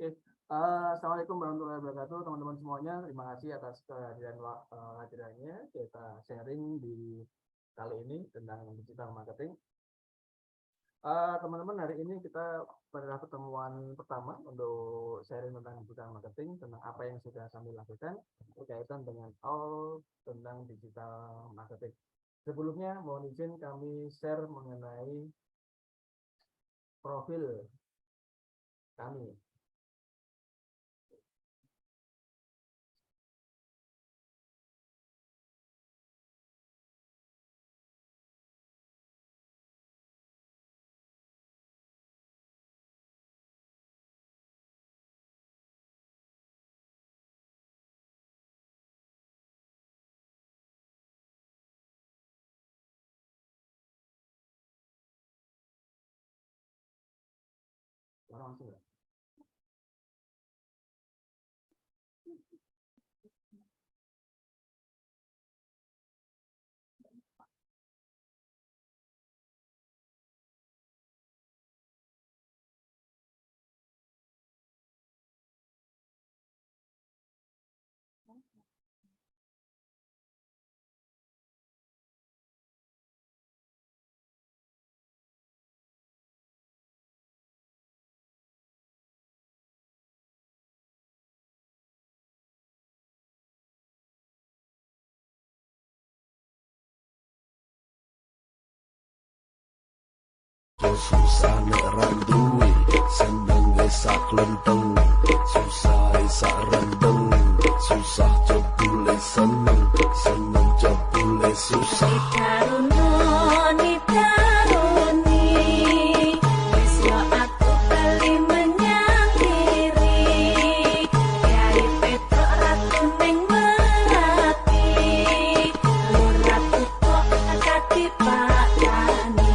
Oke, assalamualaikum warahmatullahi wabarakatuh, teman-teman semuanya. Terima kasih atas kehadirannya. Kita sharing di kali ini tentang digital marketing. Teman-teman, hari ini kita pada pertemuan pertama untuk sharing tentang digital marketing, tentang apa yang sudah kami lakukan berkaitan dengan all tentang digital marketing. Sebelumnya, mohon izin kami share mengenai profil kami. Langsung ya. Susah nek randuwe seneng sak lenteng susah sak rendeng susah jebule seneng seneng jebule susah Karunoni karuni wis yo aku bali menyang diri Kyai Petro ratu ning Melati Lur ratu kok kati Pak Tani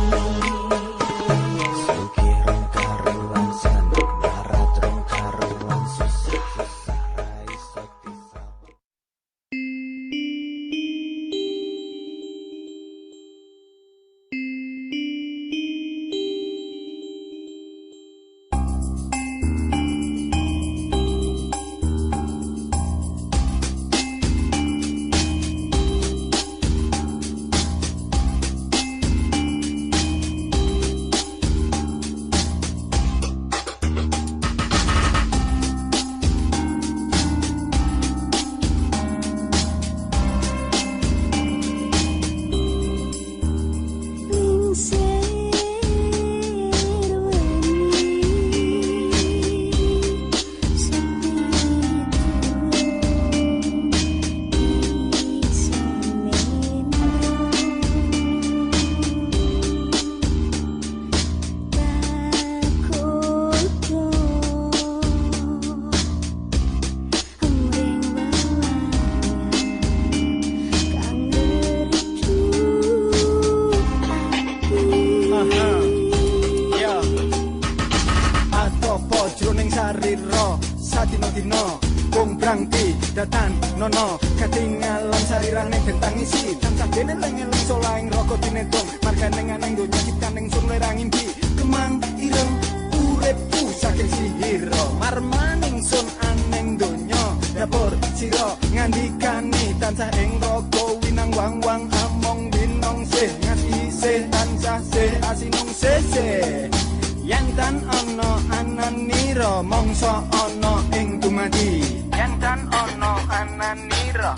Sadino-dino wong brangti datan nono ketinggalan sarirane bentang isi tansah dene lengeleng solaing rokok dinetong margane nganeng donya ciptaning sun lerang impi kemang ireng uripku saking sihiro marmaning sun aneng donya dapur sira ngandikani tansah ing roko winang wang-wang among binong sih ngati sih tansah sih asinung sih yang tan ono ananiro mongso ono ing dumadi yang tan ono ananiro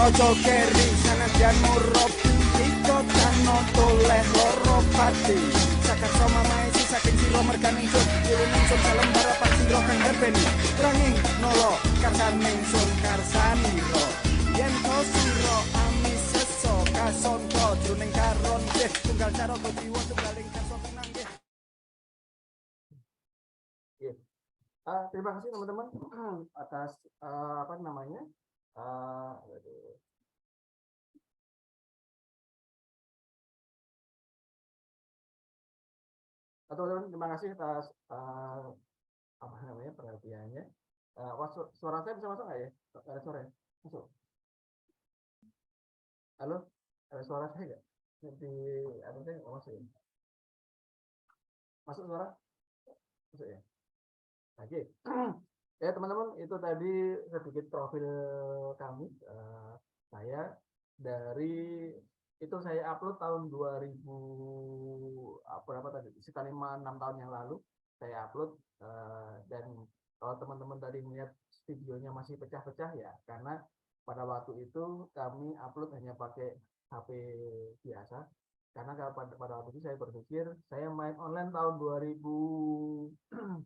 ojo keri sanadyan murub iko tano toleh loro pati sakar sama maesi saking siro merganing sun iluneng sun dalam barapan siro kang herbeni ranging nolo karsaning sun karsaniro yen to siro amis prasangka jroning karon nggih tunggal cara jiwa tunggaling karsa tenang nggih. Terima kasih teman-teman atas apa namanya teman-teman, terima kasih atas apa namanya perhatiannya. Suara saya bisa masuk nggak ya? Ada suara ya? Masuk. Halo, ada suara saya nggak? Di apa saya nggak masuk ya? Masuk suara? Masuk ya? Oke. Ya teman-teman, itu tadi sedikit profil kami. Saya dari itu saya upload tahun 2000 berapa tadi? Sekitar 5-6 tahun yang lalu saya upload, dan kalau teman-teman tadi melihat videonya masih pecah-pecah ya karena pada waktu itu kami upload hanya pakai HP biasa. Karena pada waktu itu saya berpikir saya main online tahun 2006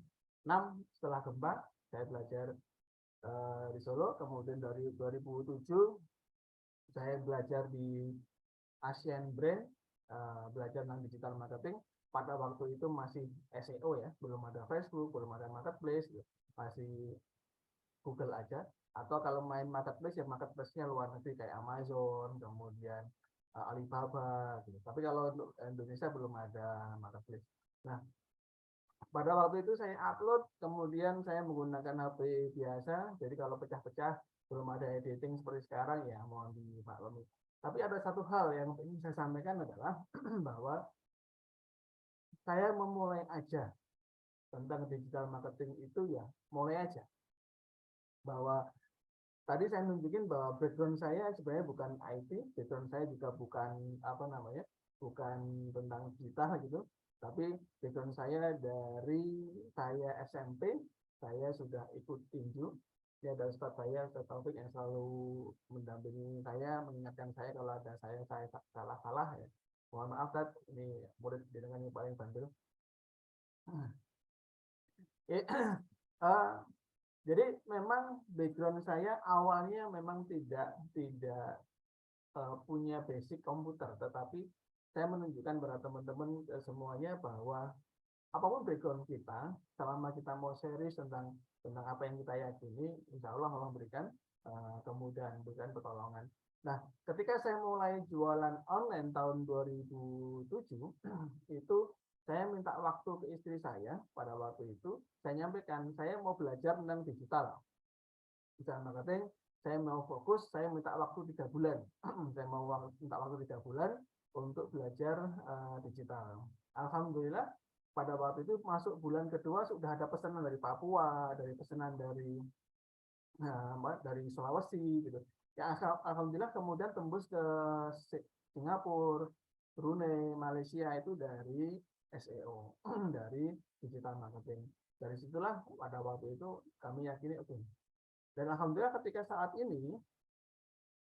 setelah gempa. Saya belajar di Solo, kemudian dari 2007 saya belajar di Asian Brand, belajar tentang digital marketing. Pada waktu itu masih SEO ya, belum ada Facebook, belum ada marketplace, masih Google aja. Atau kalau main marketplace ya marketplace-nya luar negeri kayak Amazon, kemudian Alibaba gitu. Tapi kalau untuk Indonesia belum ada marketplace. Nah, pada waktu itu saya upload, kemudian saya menggunakan HP biasa. Jadi kalau pecah-pecah, belum ada editing seperti sekarang ya mohon dimaklumi. Tapi ada satu hal yang ingin saya sampaikan adalah bahwa saya memulai aja tentang digital marketing itu ya mulai aja. Bahwa tadi saya nunjukin bahwa background saya sebenarnya bukan IT, background saya juga bukan apa namanya, bukan tentang digital gitu. Tapi background saya dari saya SMP, saya sudah ikut tinju. Ya, ada Ustadz saya, Ustadz Taufik yang selalu mendampingi saya, mengingatkan saya kalau ada saya salah-salah ya. Mohon maaf Ustadz, ini murid dengan yang paling bandel. Jadi memang background saya awalnya memang tidak punya basic komputer, tetapi saya menunjukkan kepada teman-teman semuanya bahwa apapun background kita, selama kita mau serius tentang apa yang kita yakini, insya Allah memberikan kemudahan, memberikan pertolongan. Nah, ketika saya mulai jualan online tahun 2007, itu saya minta waktu ke istri saya pada waktu itu, saya nyampaikan, saya mau belajar tentang digital marketing, saya mau fokus, saya minta waktu 3 bulan. Saya mau minta waktu 3 bulan untuk belajar digital. Alhamdulillah, pada waktu itu masuk bulan kedua sudah ada pesanan dari Papua, dari pesanan dari Sulawesi gitu. Ya alhamdulillah kemudian tembus ke Singapura, Brunei, Malaysia itu dari SEO, dari digital marketing. Dari situlah pada waktu itu kami yakini oke. Dan alhamdulillah ketika saat ini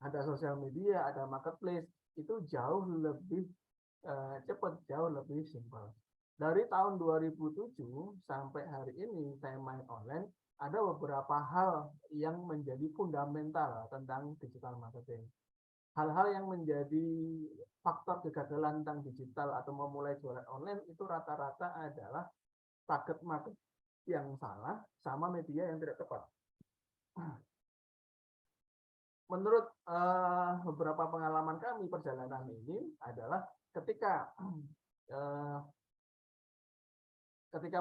ada sosial media, ada marketplace, itu jauh lebih cepat, jauh lebih simpel. Dari tahun 2007 sampai hari ini saya main online, ada beberapa hal yang menjadi fundamental tentang digital marketing. Hal-hal yang menjadi faktor kegagalan tentang digital atau memulai jualan online itu rata-rata adalah target market yang salah sama media yang tidak tepat. Menurut beberapa pengalaman kami perjalanan ini adalah ketika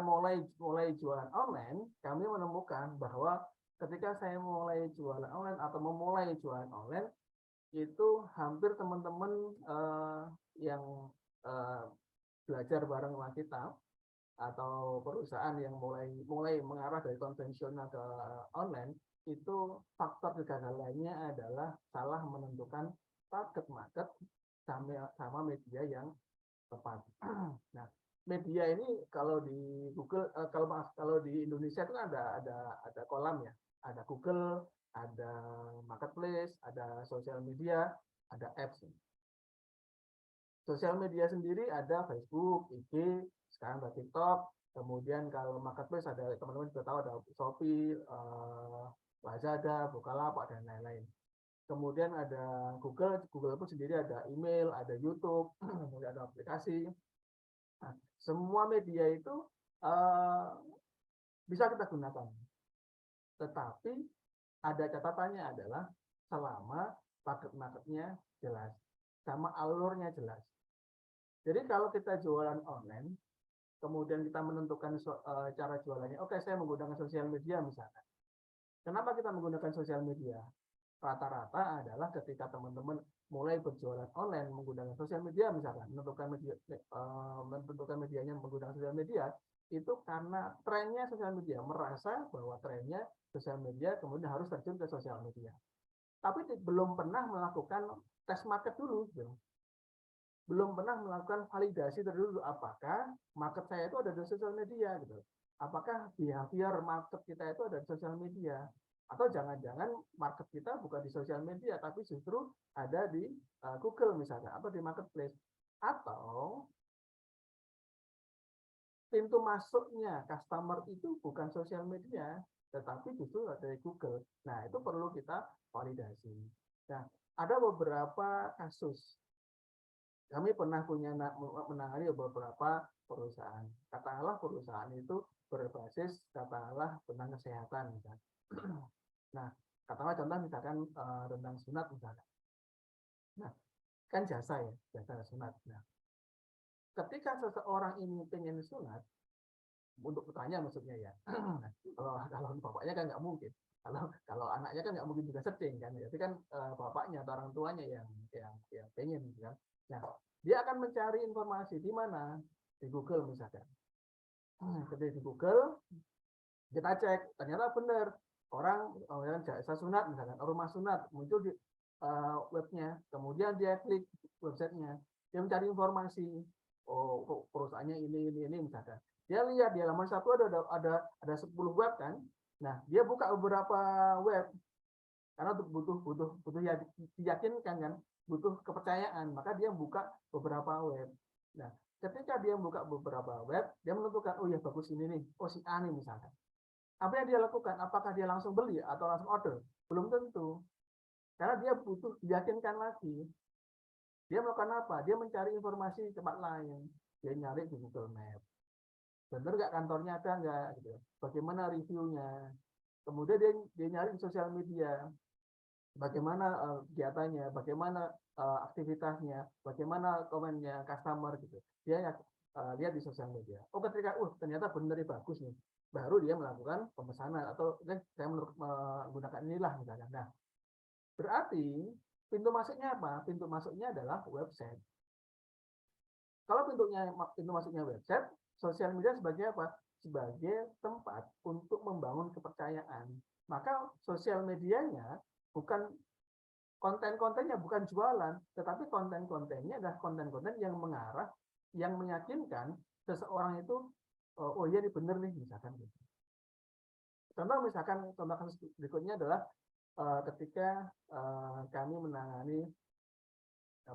mulai jualan online, kami menemukan bahwa ketika saya mulai jualan online atau memulai jualan online, itu hampir teman-teman yang belajar bareng sama kita atau perusahaan yang mulai mengarah dari konvensional ke online, itu faktor kegagalannya adalah salah menentukan target market sama media yang tepat. Nah, media ini kalau di Google, kalau di Indonesia itu ada kolam ya, ada Google, ada marketplace, ada sosial media, ada apps. Sosial media sendiri ada Facebook, IG, sekarang ada TikTok. Kemudian kalau marketplace ada, teman-teman juga tahu ada Shopee, Lazada, Bukalapak dan lain-lain. kemudian ada Google pun sendiri ada email, ada YouTube, kemudian ada aplikasi. Nah, semua media itu bisa kita gunakan. Tetapi ada catatannya adalah selama market-marketnya jelas, sama alurnya jelas. Jadi kalau kita jualan online, kemudian kita menentukan cara jualannya, oke saya menggunakan sosial media misalkan. Kenapa kita menggunakan sosial media? Rata-rata adalah ketika teman-teman mulai berjualan online menggunakan sosial media misalkan, menentukan medianya menggunakan sosial media, itu karena trennya sosial media, merasa bahwa trennya sosial media kemudian harus terjun ke sosial media. Tapi belum pernah melakukan tes market dulu, gitu. Belum pernah melakukan validasi dulu apakah market saya itu ada di sosial media gitu. Apakah behavior market kita itu ada di sosial media, atau jangan-jangan market kita bukan di sosial media tapi justru ada di Google misalnya atau di marketplace, atau pintu masuknya customer itu bukan sosial media tetapi justru ada di Google. Nah, itu perlu kita validasi. Nah, ada beberapa kasus. Kami pernah menangani beberapa perusahaan. Katakanlah perusahaan itu berbasis katakanlah tentang kesehatan misalnya. Nah, katakanlah contoh misalkan tentang sunat misalnya. Nah, kan jasa ya, jasa sunat. Nah, ketika seseorang ini pengen sunat, untuk bertanya maksudnya ya, kalau bapaknya kan nggak mungkin. Kalau anaknya kan nggak mungkin juga setting kan, jadi kan bapaknya atau orang tuanya yang pengen kan. Nah, dia akan mencari informasi di mana, di Google misalkan. Ketika di Google kita cek, ternyata benar orang jasa sunat misalkan, rumah sunat muncul di webnya, kemudian dia klik websitenya, dia mencari informasi, oh perusahaannya ini misalkan. Dia lihat di halaman satu ada 10 web kan. Nah, dia buka beberapa web karena butuh ya diyakinkan kan, butuh kepercayaan, maka dia buka beberapa web. Nah, ketika dia buka beberapa web, dia menentukan, oh ya bagus ini nih, oh si A nih misalkan. Apa yang dia lakukan? Apakah dia langsung beli atau langsung order? Belum tentu. Karena dia butuh diyakinkan lagi. Dia melakukan apa? Dia mencari informasi di tempat lain. Dia nyari di Google Maps. Benar nggak kantornya ada nggak? Gitu. Bagaimana reviewnya? Kemudian dia nyari di sosial media. Bagaimana kegiatannya, bagaimana aktivitasnya, bagaimana komennya customer gitu. Dia lihat di sosial media. Oh ketika, ternyata benar bagus nih, baru dia melakukan pemesanan atau saya menggunakan inilah misalnya. Nah, berarti pintu masuknya apa? Pintu masuknya adalah website. Kalau pintu masuknya website, sosial media sebagai apa? Sebagai tempat untuk membangun kepercayaan. Maka sosial medianya bukan konten-kontennya bukan jualan, tetapi konten-kontennya adalah konten-konten yang mengarah, yang meyakinkan seseorang itu, oh iya ini benar nih misalkan gitu. Contoh kasus berikutnya adalah ketika kami menangani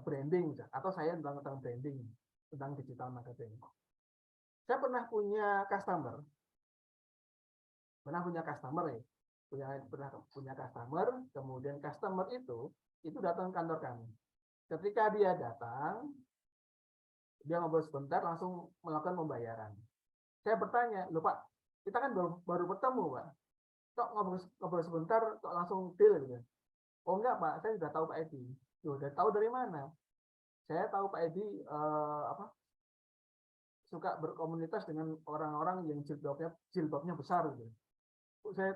branding atau saya tentang branding, tentang digital marketing. Saya pernah punya customer kemudian customer itu datang ke kantor kami. Ketika dia datang, dia ngobrol sebentar langsung melakukan pembayaran. Saya bertanya, loh Pak, kita kan baru bertemu Pak, kok ngobrol sebentar kok langsung deal gitu. Oh enggak Pak, saya sudah tahu Pak Edi. Loh, udah tahu dari mana? Saya tahu Pak Edi suka berkomunitas dengan orang-orang yang jilbabnya besar gitu. Saya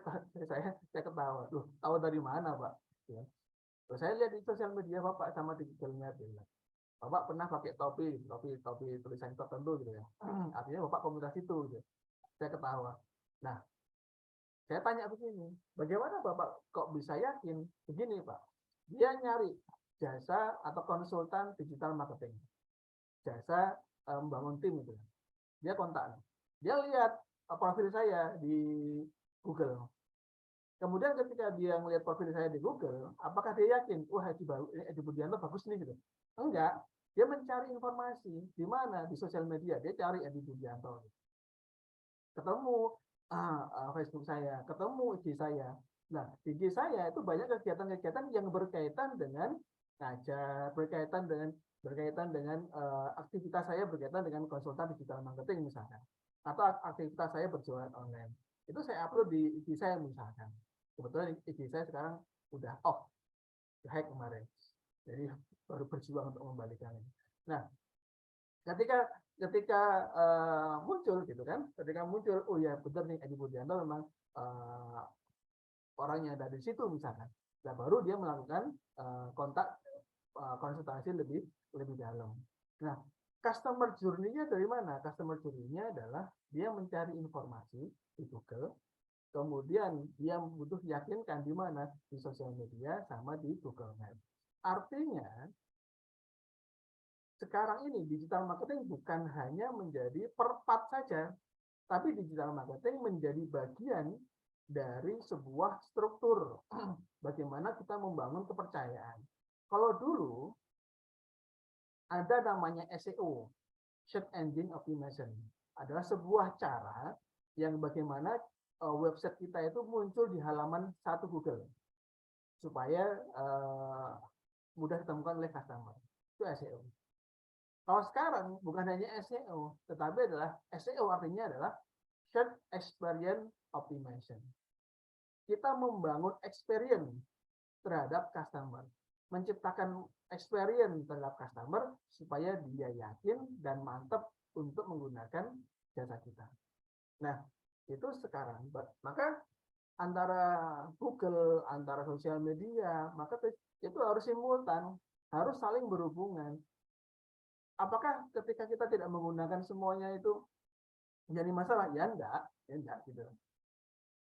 ketawa. Loh, tahu dari mana, Pak? Ya. Terus saya lihat di sosial media Bapak sama di Google-nya bilang, Bapak pernah pakai topi tulisan tertentu gitu ya. Artinya Bapak komunitas itu gitu. Saya ketawa. Nah, saya tanya begini, bagaimana Bapak kok bisa yakin? Begini, Pak. Dia nyari jasa atau konsultan digital marketing. Jasa membangun tim gitu. Dia kontak. Dia lihat profil saya di Google. Kemudian ketika dia melihat profil saya di Google, apakah dia yakin, wah Edi Budianto bagus nih gitu? Enggak. Dia mencari informasi di mana di sosial media. Dia cari Edi Budianto. Ketemu Facebook saya, ketemu IG saya. Nah, di IG saya itu banyak kegiatan-kegiatan yang berkaitan dengan ngajar, berkaitan dengan aktivitas saya berkaitan dengan konsultan digital marketing misalkan, atau aktivitas saya berjualan online. Itu saya upload di IG saya misalkan. Kebetulan IG saya sekarang udah off, hack kemarin. Jadi baru berjuang untuk membalikannya. Nah, ketika ketika muncul gitu kan, ketika muncul, oh ya benar nih Edi Budianto memang orangnya dari situ misalkan. Nah, baru dia melakukan kontak konsultasi lebih dalam. Nah, customer journey-nya dari mana? Customer journey-nya adalah dia mencari informasi di Google, kemudian dia butuh yakinkan di mana, di sosial media sama di Google Maps. Artinya sekarang ini digital marketing bukan hanya menjadi per part saja, tapi digital marketing menjadi bagian dari sebuah struktur bagaimana kita membangun kepercayaan. Kalau dulu ada namanya SEO, Search Engine Optimization, adalah sebuah cara yang bagaimana website kita itu muncul di halaman satu Google supaya mudah ditemukan oleh customer. Itu SEO. Kalau sekarang bukan hanya SEO, tetapi adalah SEO artinya adalah Search Experience Optimization. Kita membangun experience terhadap customer, menciptakan experience terhadap customer supaya dia yakin dan mantap untuk menggunakan jasa kita. Nah, itu sekarang, maka antara Google, antara sosial media, maka itu harus simultan, harus saling berhubungan. Apakah ketika kita tidak menggunakan semuanya itu menjadi masalah? Ya enggak gitu.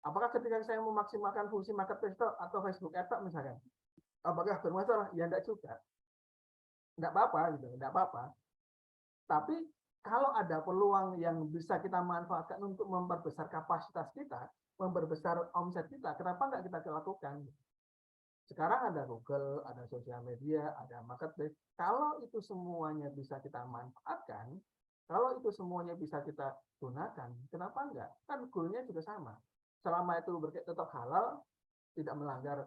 Apakah ketika saya memaksimalkan fungsi marketplace atau Facebook Ads misalkan, apakah bermasalah? Ya enggak juga. Enggak apa-apa gitu, enggak apa-apa. Tapi kalau ada peluang yang bisa kita manfaatkan untuk memperbesar kapasitas kita, memperbesar omset kita, kenapa enggak kita lakukan? Sekarang ada Google, ada sosial media, ada marketplace. Kalau itu semuanya bisa kita manfaatkan, kalau itu semuanya bisa kita gunakan, kenapa enggak? Kan goalnya juga sama. Selama itu tetap halal, tidak melanggar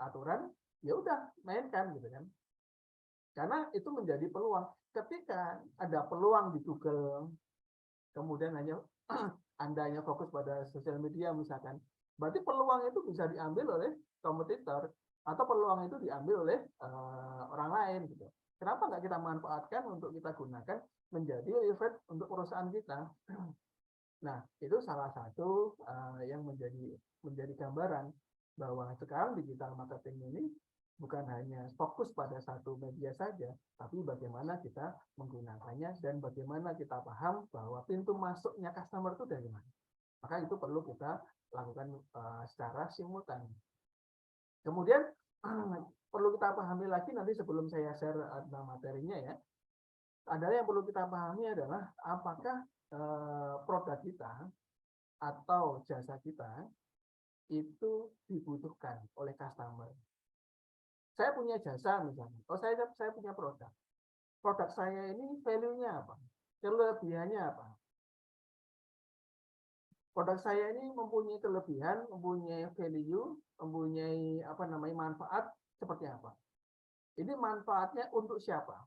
aturan, ya udah mainkan gitu kan. Karena itu menjadi peluang. Ketika ada peluang di Google, kemudian hanya Anda hanya fokus pada sosial media misalkan, berarti peluang itu bisa diambil oleh kompetitor atau peluang itu diambil oleh orang lain gitu. Kenapa nggak kita manfaatkan untuk kita gunakan menjadi event untuk perusahaan kita? Nah, itu salah satu yang menjadi gambaran bahwa sekarang digital marketing ini bukan hanya fokus pada satu media saja, tapi bagaimana kita menggunakannya dan bagaimana kita paham bahwa pintu masuknya customer itu dari mana. Maka itu perlu kita lakukan secara simultan. Kemudian perlu kita pahami lagi nanti sebelum saya share tentang materinya ya, adalah yang perlu kita pahami adalah apakah produk kita atau jasa kita itu dibutuhkan oleh customer. Saya punya jasa misalnya, saya punya produk. Produk saya ini value-nya apa? Kelebihannya apa? Produk saya ini mempunyai kelebihan, mempunyai value, mempunyai manfaat seperti apa? Ini manfaatnya untuk siapa?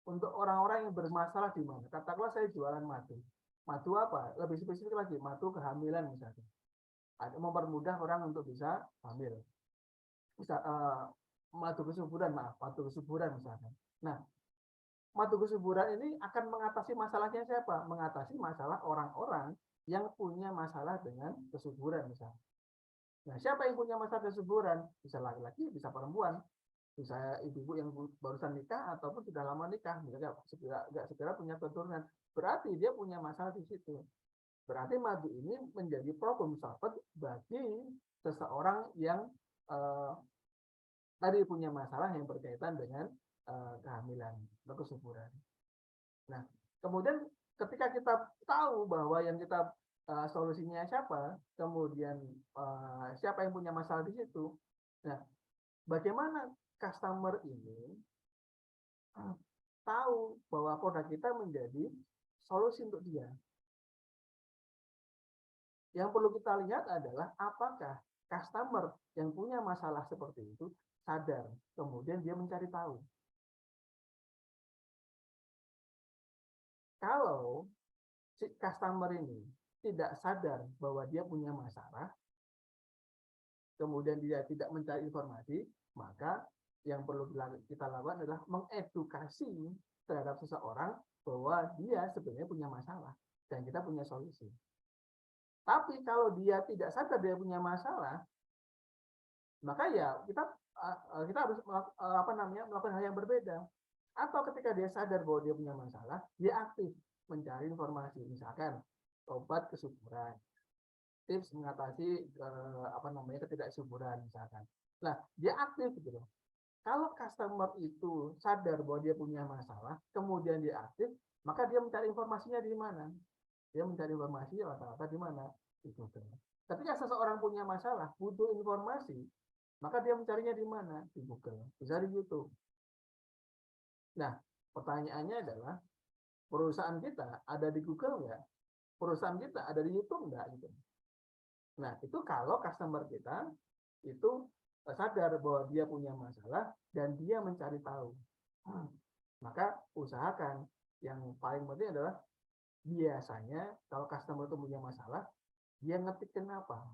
Untuk orang-orang yang bermasalah di mana? Katakanlah saya jualan madu. Madu apa? Lebih spesifik lagi, madu kehamilan misalnya. Ada mempermudah orang untuk bisa hamil. Bisa madu kesuburan misalnya. Nah, madu kesuburan ini akan mengatasi masalahnya siapa? Mengatasi masalah orang-orang yang punya masalah dengan kesuburan misalnya. Nah, siapa yang punya masalah kesuburan? Bisa laki-laki, bisa perempuan, bisa ibu-ibu yang barusan nikah ataupun sudah lama nikah, nggak segera punya keturunan. Berarti dia punya masalah di situ. Berarti madu ini menjadi problem solver bagi seseorang yang tadi punya masalah yang berkaitan dengan kehamilan atau kesuburan. Nah, kemudian ketika kita tahu bahwa yang kita solusinya siapa, kemudian siapa yang punya masalah di situ, nah, bagaimana customer ini tahu bahwa produk kita menjadi solusi untuk dia? Yang perlu kita lihat adalah apakah customer yang punya masalah seperti itu sadar, kemudian dia mencari tahu. Kalau si customer ini tidak sadar bahwa dia punya masalah, kemudian dia tidak mencari informasi, maka yang perlu kita lakukan adalah mengedukasi terhadap seseorang bahwa dia sebenarnya punya masalah dan kita punya solusi. Tapi kalau dia tidak sadar dia punya masalah, maka ya kita harus melakukan hal yang berbeda. Atau ketika dia sadar bahwa dia punya masalah, dia aktif mencari informasi, misalkan obat kesuburan, tips mengatasi ketidaksuburan misalkan. Nah, dia aktif gitu loh. Kalau customer itu sadar bahwa dia punya masalah, kemudian dia aktif, maka dia mencari informasinya di mana? Dia mencari informasi rata-rata di mana? Di Google. Ketika seseorang punya masalah, butuh informasi, maka dia mencarinya di mana? Di Google, bisa di YouTube. Nah, pertanyaannya adalah, perusahaan kita ada di Google nggak? Perusahaan kita ada di YouTube nggak? Gitu. Nah, itu kalau customer kita itu sadar bahwa dia punya masalah dan dia mencari tahu. Maka usahakan, yang paling penting adalah biasanya kalau customer itu punya masalah, dia ngetik kenapa.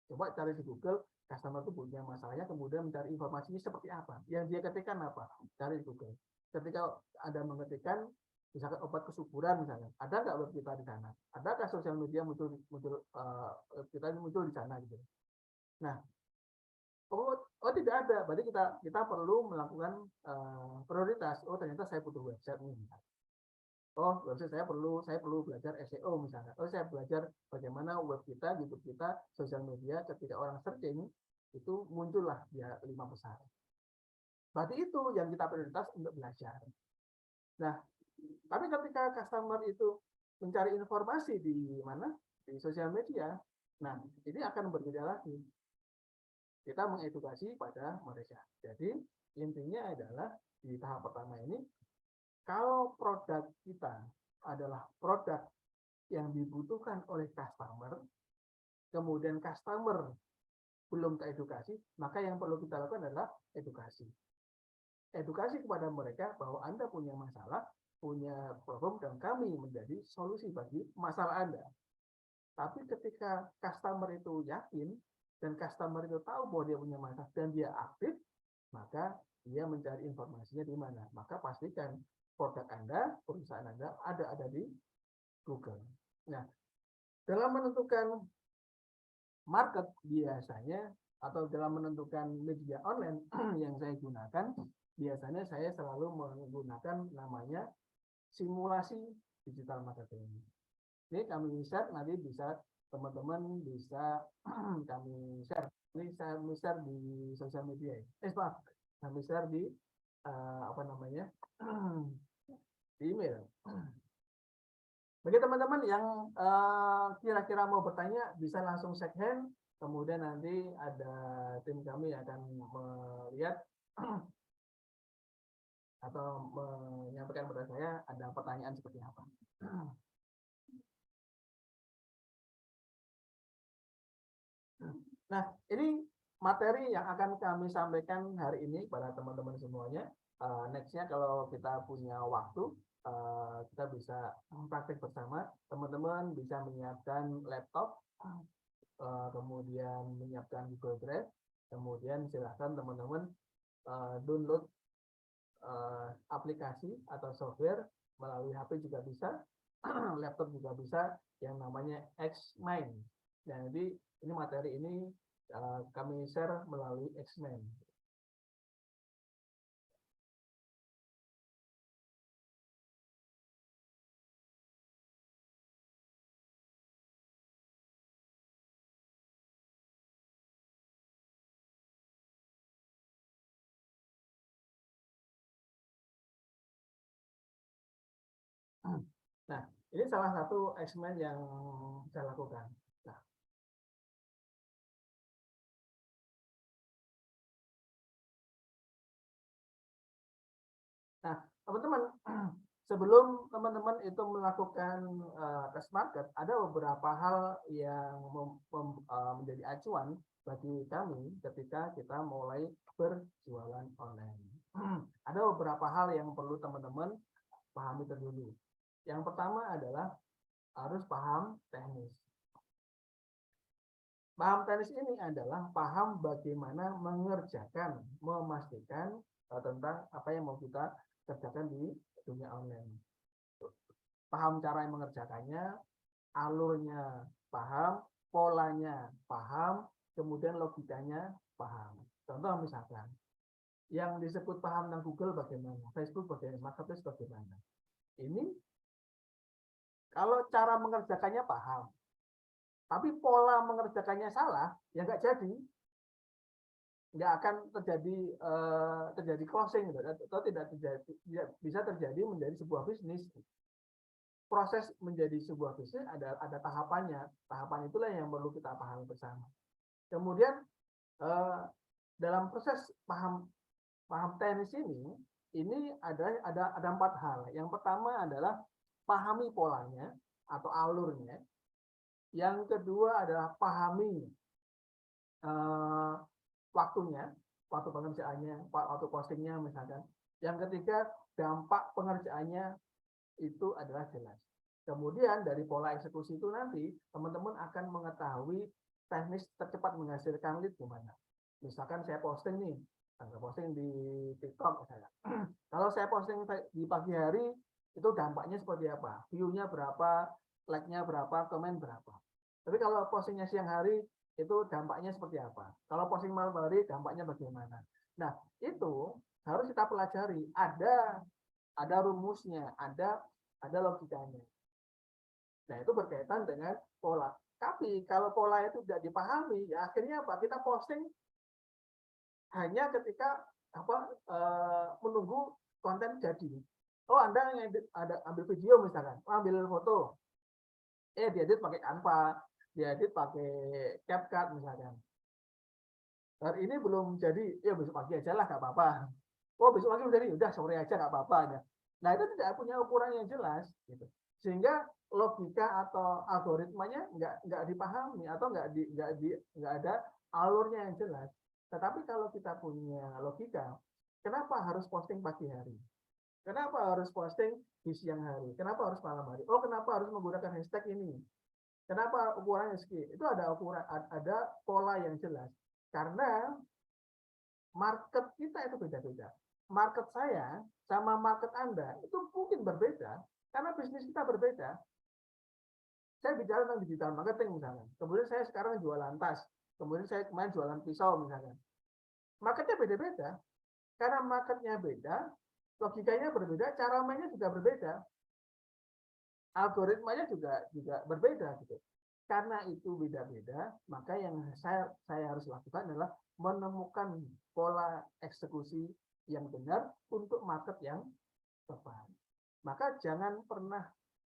Coba cari di Google, customer itu punya masalahnya, kemudian mencari informasinya seperti apa. Yang dia ketikkan apa? Cari di Google. Ketika Anda mengetikkan misalkan obat kesuburan misalnya, ada nggak web kita di sana? Adakah sosial media muncul kita muncul di sana gitu? Nah, tidak ada. Berarti kita perlu melakukan prioritas. Oh, ternyata saya butuh website nih. Oh, website saya perlu belajar SEO misalnya. Oh, saya belajar bagaimana web kita, YouTube kita, sosial media ketika orang searching itu muncullah dia 5 besar. Berarti itu yang kita prioritas untuk belajar. Nah, tapi ketika customer itu mencari informasi di mana? Di sosial media. Nah, ini akan berbeda lagi. Kita mengedukasi pada mereka. Jadi, intinya adalah di tahap pertama ini, kalau produk kita adalah produk yang dibutuhkan oleh customer, kemudian customer belum teredukasi, maka yang perlu kita lakukan adalah edukasi. Edukasi kepada mereka bahwa Anda punya masalah, punya problem, dan kami menjadi solusi bagi masalah Anda. Tapi ketika customer itu yakin, dan customer itu tahu bahwa dia punya masalah, dan dia aktif, maka dia mencari informasinya di mana. Maka pastikan produk Anda, perusahaan Anda ada di Google. Nah, dalam menentukan market biasanya, atau dalam menentukan media online yang saya gunakan, biasanya saya selalu menggunakan namanya simulasi digital marketing. Ini kami share, nanti bisa teman-teman bisa kami share. Ini saya share di sosial media. Kami share di di email. Bagi teman-teman yang kira-kira mau bertanya, bisa langsung shake hand. Kemudian nanti ada tim kami akan melihat atau menyampaikan kepada saya ada pertanyaan seperti apa. Nah, ini materi yang akan kami sampaikan hari ini pada teman-teman semuanya. Nextnya kalau kita punya waktu, kita bisa praktek bersama. Teman-teman bisa menyiapkan laptop, kemudian menyiapkan Google Drive, kemudian silahkan teman-teman download aplikasi atau software melalui HP juga bisa, laptop juga bisa, yang namanya Xmind. Nah, jadi ini materi ini kami share melalui Xmind. Nah, ini salah satu Xmind yang saya lakukan. Nah, teman-teman, sebelum teman-teman itu melakukan test market, ada beberapa hal yang menjadi acuan bagi kami ketika kita mulai berjualan online. Ada beberapa hal yang perlu teman-teman pahami terlebih. Yang pertama adalah harus paham teknis. Paham teknis ini adalah paham bagaimana mengerjakan, memastikan tentang apa yang mau kita kerjakan di dunia online. Paham cara yang mengerjakannya, alurnya paham, polanya paham, kemudian logikanya paham. Contoh misalkan, yang disebut paham tentang Google bagaimana, Facebook bagaimana, Marketplace bagaimana. Ini kalau cara mengerjakannya paham, tapi pola mengerjakannya salah, ya nggak jadi, nggak akan terjadi closing atau tidak terjadi, bisa terjadi menjadi sebuah bisnis. Proses menjadi sebuah bisnis ada tahapannya, tahapan itulah yang perlu kita pahami bersama. Kemudian dalam proses paham teknis ini ada 4 hal. Yang pertama adalah pahami polanya atau alurnya. Yang kedua adalah pahami waktunya, waktu pengerjaannya, waktu postingnya misalkan. Yang ketiga, dampak pengerjaannya itu adalah jelas. Kemudian dari pola eksekusi itu nanti teman-teman akan mengetahui teknis tercepat menghasilkan lead gimana. Misalkan saya posting nih, posting di TikTok misalnya. Kalau saya posting di pagi hari itu dampaknya seperti apa? View-nya berapa, like-nya berapa, komen berapa. Tapi kalau postingnya siang hari itu dampaknya seperti apa? Kalau posting malam hari dampaknya bagaimana? Nah, itu harus kita pelajari. Ada rumusnya, ada logikanya. Nah, itu berkaitan dengan pola. Tapi kalau pola itu tidak dipahami, ya akhirnya apa? Kita posting hanya ketika menunggu konten jadi. Oh, Anda yang ada ambil video misalkan, ambil foto. Diedit pakai Canva, diedit pakai CapCut misalkan. Hari ini belum jadi, ya besok pagi aja lah, nggak apa-apa. Oh, besok pagi udah jadi, udah sore aja nggak apa-apa. Nah, itu tidak punya ukuran yang jelas, gitu. Sehingga logika atau algoritmanya nggak dipahami atau nggak ada alurnya yang jelas. Tetapi kalau kita punya logika, kenapa harus posting pagi hari? Kenapa harus posting di siang hari? Kenapa harus malam hari? Oh, kenapa harus menggunakan hashtag ini? Kenapa ukurannya sekian? Itu ada ukuran, ada pola yang jelas. Karena market kita itu beda-beda. Market saya sama market Anda itu mungkin berbeda karena bisnis kita berbeda. Saya bicara tentang digital marketing misalnya. Kemudian saya sekarang jualan tas. Kemudian saya kemarin jualan pisau misalnya. Marketnya beda-beda. Karena marketnya beda, logikanya berbeda, cara mainnya juga berbeda. Algoritmanya juga berbeda gitu. Karena itu beda-beda, maka yang saya harus lakukan adalah menemukan pola eksekusi yang benar untuk market yang tepat. Maka jangan pernah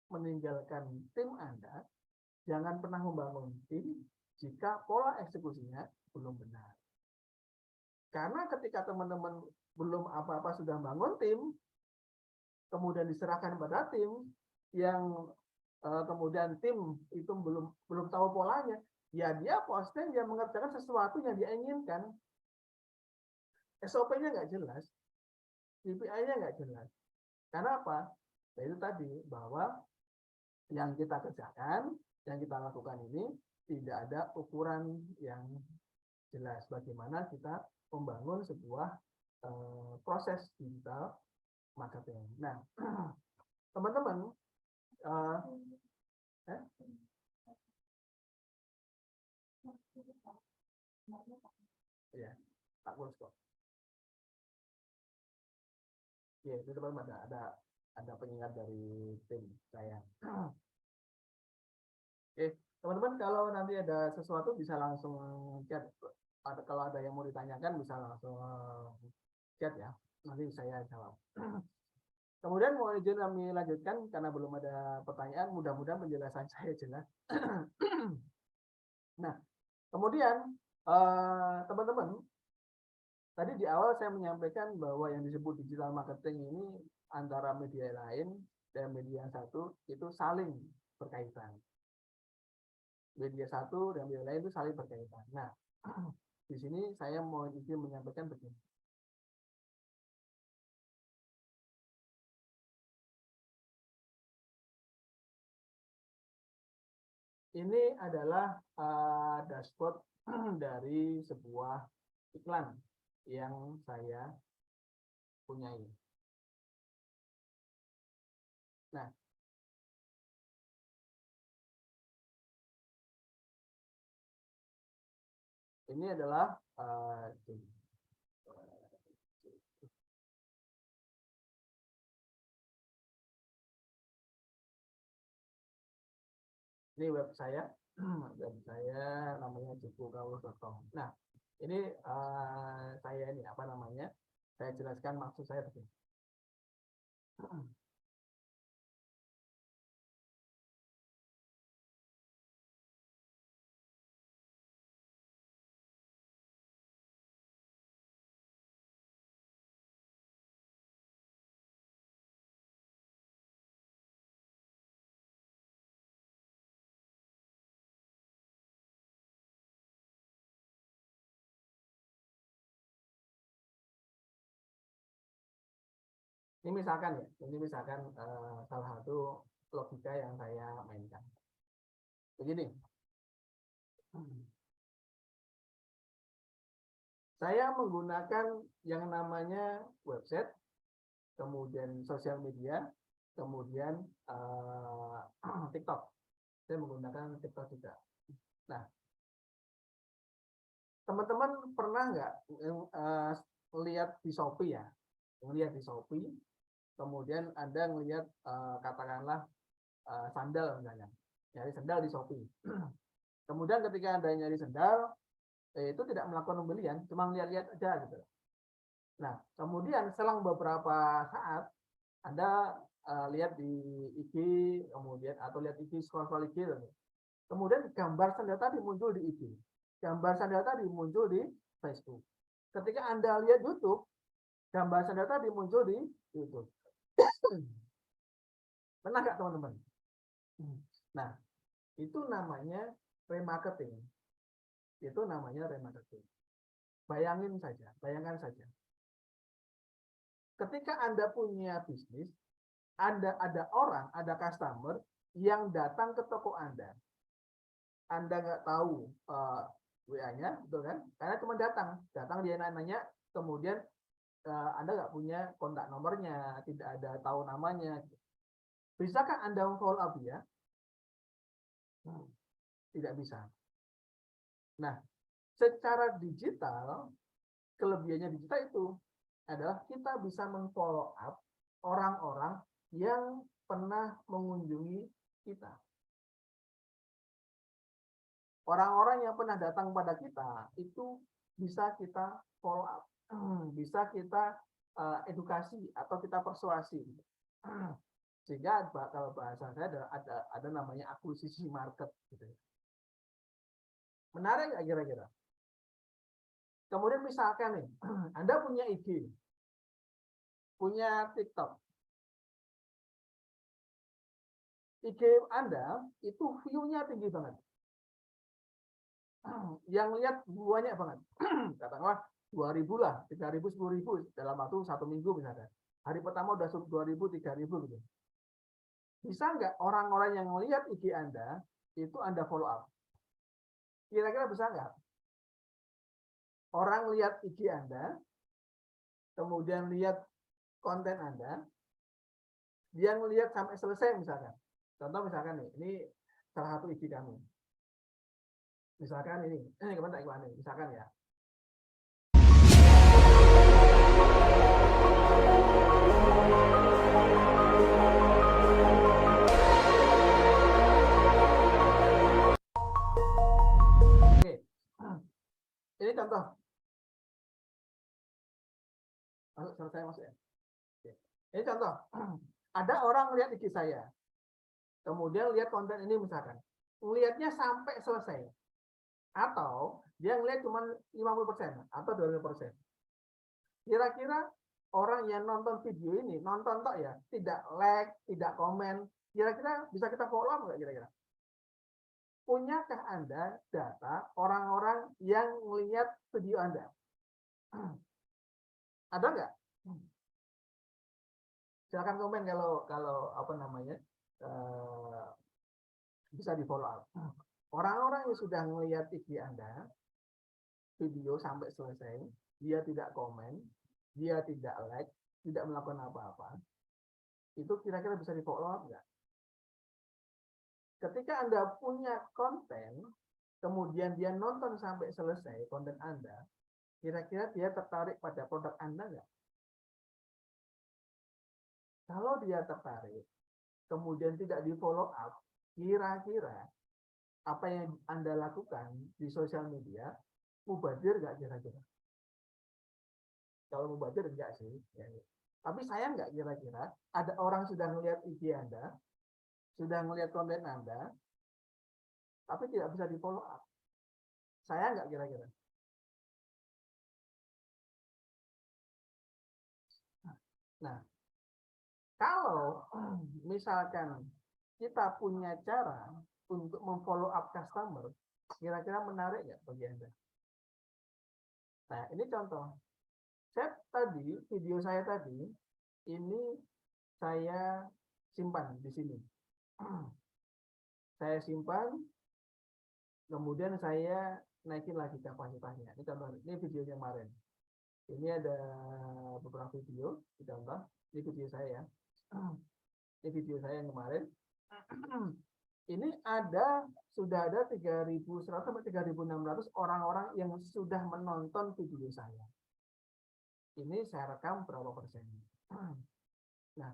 meninggalkan tim Anda, jangan pernah membangun tim jika pola eksekusinya belum benar. Karena ketika teman-teman belum apa-apa sudah bangun tim, kemudian diserahkan pada tim yang kemudian tim itu belum tahu polanya, ya dia posting, dia mengerjakan sesuatu yang dia inginkan. SOP-nya nggak jelas, KPI-nya nggak jelas. Karena apa? Ya itu tadi, bahwa yang kita kerjakan, yang kita lakukan ini tidak ada ukuran yang jelas bagaimana kita membangun sebuah proses digital marketing. Nah, teman-teman, ya, tak kurus kok. Ya, itu teman-teman ada pengingat dari tim saya. Oke, teman-teman, kalau nanti ada sesuatu bisa langsung chat. Kalau ada yang mau ditanyakan bisa langsung chat ya. Nanti saya jawab. Kemudian mau izin kami lanjutkan karena belum ada pertanyaan. Mudah-mudahan penjelasan saya jelas. Nah, kemudian teman-teman, tadi di awal saya menyampaikan bahwa yang disebut digital marketing ini antara media lain dan media yang satu itu saling berkaitan. media satu dan media lain itu saling berkaitan. Nah, di sini saya mau izin menyampaikan begini. Ini adalah dashboard dari sebuah iklan yang saya punyai. Nah, ini adalah ini web saya, namanya jupukawus.com. Nah, ini saya ini apa namanya? Saya jelaskan maksud saya begini. Ini misalkan ya, salah satu logika yang saya mainkan. Begini, saya menggunakan yang namanya website, kemudian sosial media, kemudian TikTok. Saya menggunakan TikTok juga. Nah, teman-teman pernah nggak lihat di Shopee ya? Lihat di Shopee, kemudian Anda ngelihat katakanlah sandal misalnya, nyari sandal di Shopee. Kemudian ketika Anda nyari sandal, itu tidak melakukan pembelian, cuma lihat-lihat aja gitu. Nah, kemudian selang beberapa saat Anda lihat di IG, kemudian atau lihat IG, scroll IG, kemudian gambar sandal tadi muncul di IG, gambar sandal tadi muncul di Facebook. Ketika Anda lihat YouTube, gambar sandal tadi muncul di YouTube. Pernah nggak teman-teman? Nah, itu namanya remarketing. Itu namanya remarketing. Bayangkan saja. Ketika Anda punya bisnis, ada orang, ada customer yang datang ke toko Anda. Anda nggak tahu WA-nya, betul kan? Karena cuma datang dia nanya, kemudian Anda nggak punya kontak nomornya, tidak ada tahu namanya. Bisakah Anda follow up dia? Tidak bisa. Nah, secara digital, kelebihannya digital itu adalah kita bisa mengfollow up orang-orang yang pernah mengunjungi kita. Orang-orang yang pernah datang pada kita itu bisa kita follow up, bisa kita edukasi atau kita persuasi. Sehingga kalau bahasa saya ada namanya akuisisi market gitu. Menarik nggak kira-kira? Kemudian misalkan nih, Anda punya IG, punya TikTok. IG Anda itu view-nya tinggi banget. Yang lihat banyak banget. Katakanlah 2.000 lah, 3.000, 10.000 dalam waktu 1 minggu misalnya. Hari pertama udah 2.000, 3.000 gitu. Bisa nggak orang-orang yang melihat IG Anda itu Anda follow up? Kira-kira bisa nggak? Orang lihat IG Anda, kemudian lihat konten Anda, dia ngelihat sampai selesai misalkan. Contoh misalkan nih, ini salah satu IG kami. Misalkan ini kemana tak iklan ini, misalkan ya. Oke, ini contoh. Selesai masuk ya. Oke. Ini contoh. Ada orang lihat IG saya, kemudian lihat konten ini misalkan, lihatnya sampai selesai. Atau dia ngeliat cuma 50% atau 20%. Kira-kira orang yang nonton video ini, nonton tok ya, tidak like, tidak komen, kira-kira bisa kita follow up nggak kira-kira? punyakah Anda data orang-orang yang melihat video Anda? Ada nggak? Silakan komen kalau apa namanya bisa di follow up. Orang-orang yang sudah melihat IG Anda, video sampai selesai, dia tidak komen, dia tidak like, tidak melakukan apa-apa, itu kira-kira bisa di follow up nggak? Ketika Anda punya konten, kemudian dia nonton sampai selesai konten Anda, kira-kira dia tertarik pada produk Anda nggak? Kalau dia tertarik, kemudian tidak di follow up, kira-kira apa yang Anda lakukan di sosial media, mubazir nggak kira-kira? Kalau mubazir enggak sih. Ya. Tapi saya nggak kira-kira ada orang sudah melihat IG Anda, sudah melihat konten Anda, tapi tidak bisa di follow up. Saya nggak kira-kira. Nah, kalau misalkan kita punya cara untuk memfollow up customer, kira-kira menarik nggak bagi Anda? Nah, ini contoh. Video saya tadi, ini saya simpan di sini. Saya simpan, kemudian saya naikin lagi kapasitasnya. Ini contoh, ini videonya kemarin. Ini ada beberapa video, contoh. Ini video saya ya. Ini video saya yang kemarin. Ini sudah ada 3.100 sampai 3.600 orang-orang yang sudah menonton video saya. Ini saya rekam berapa persen. Nah,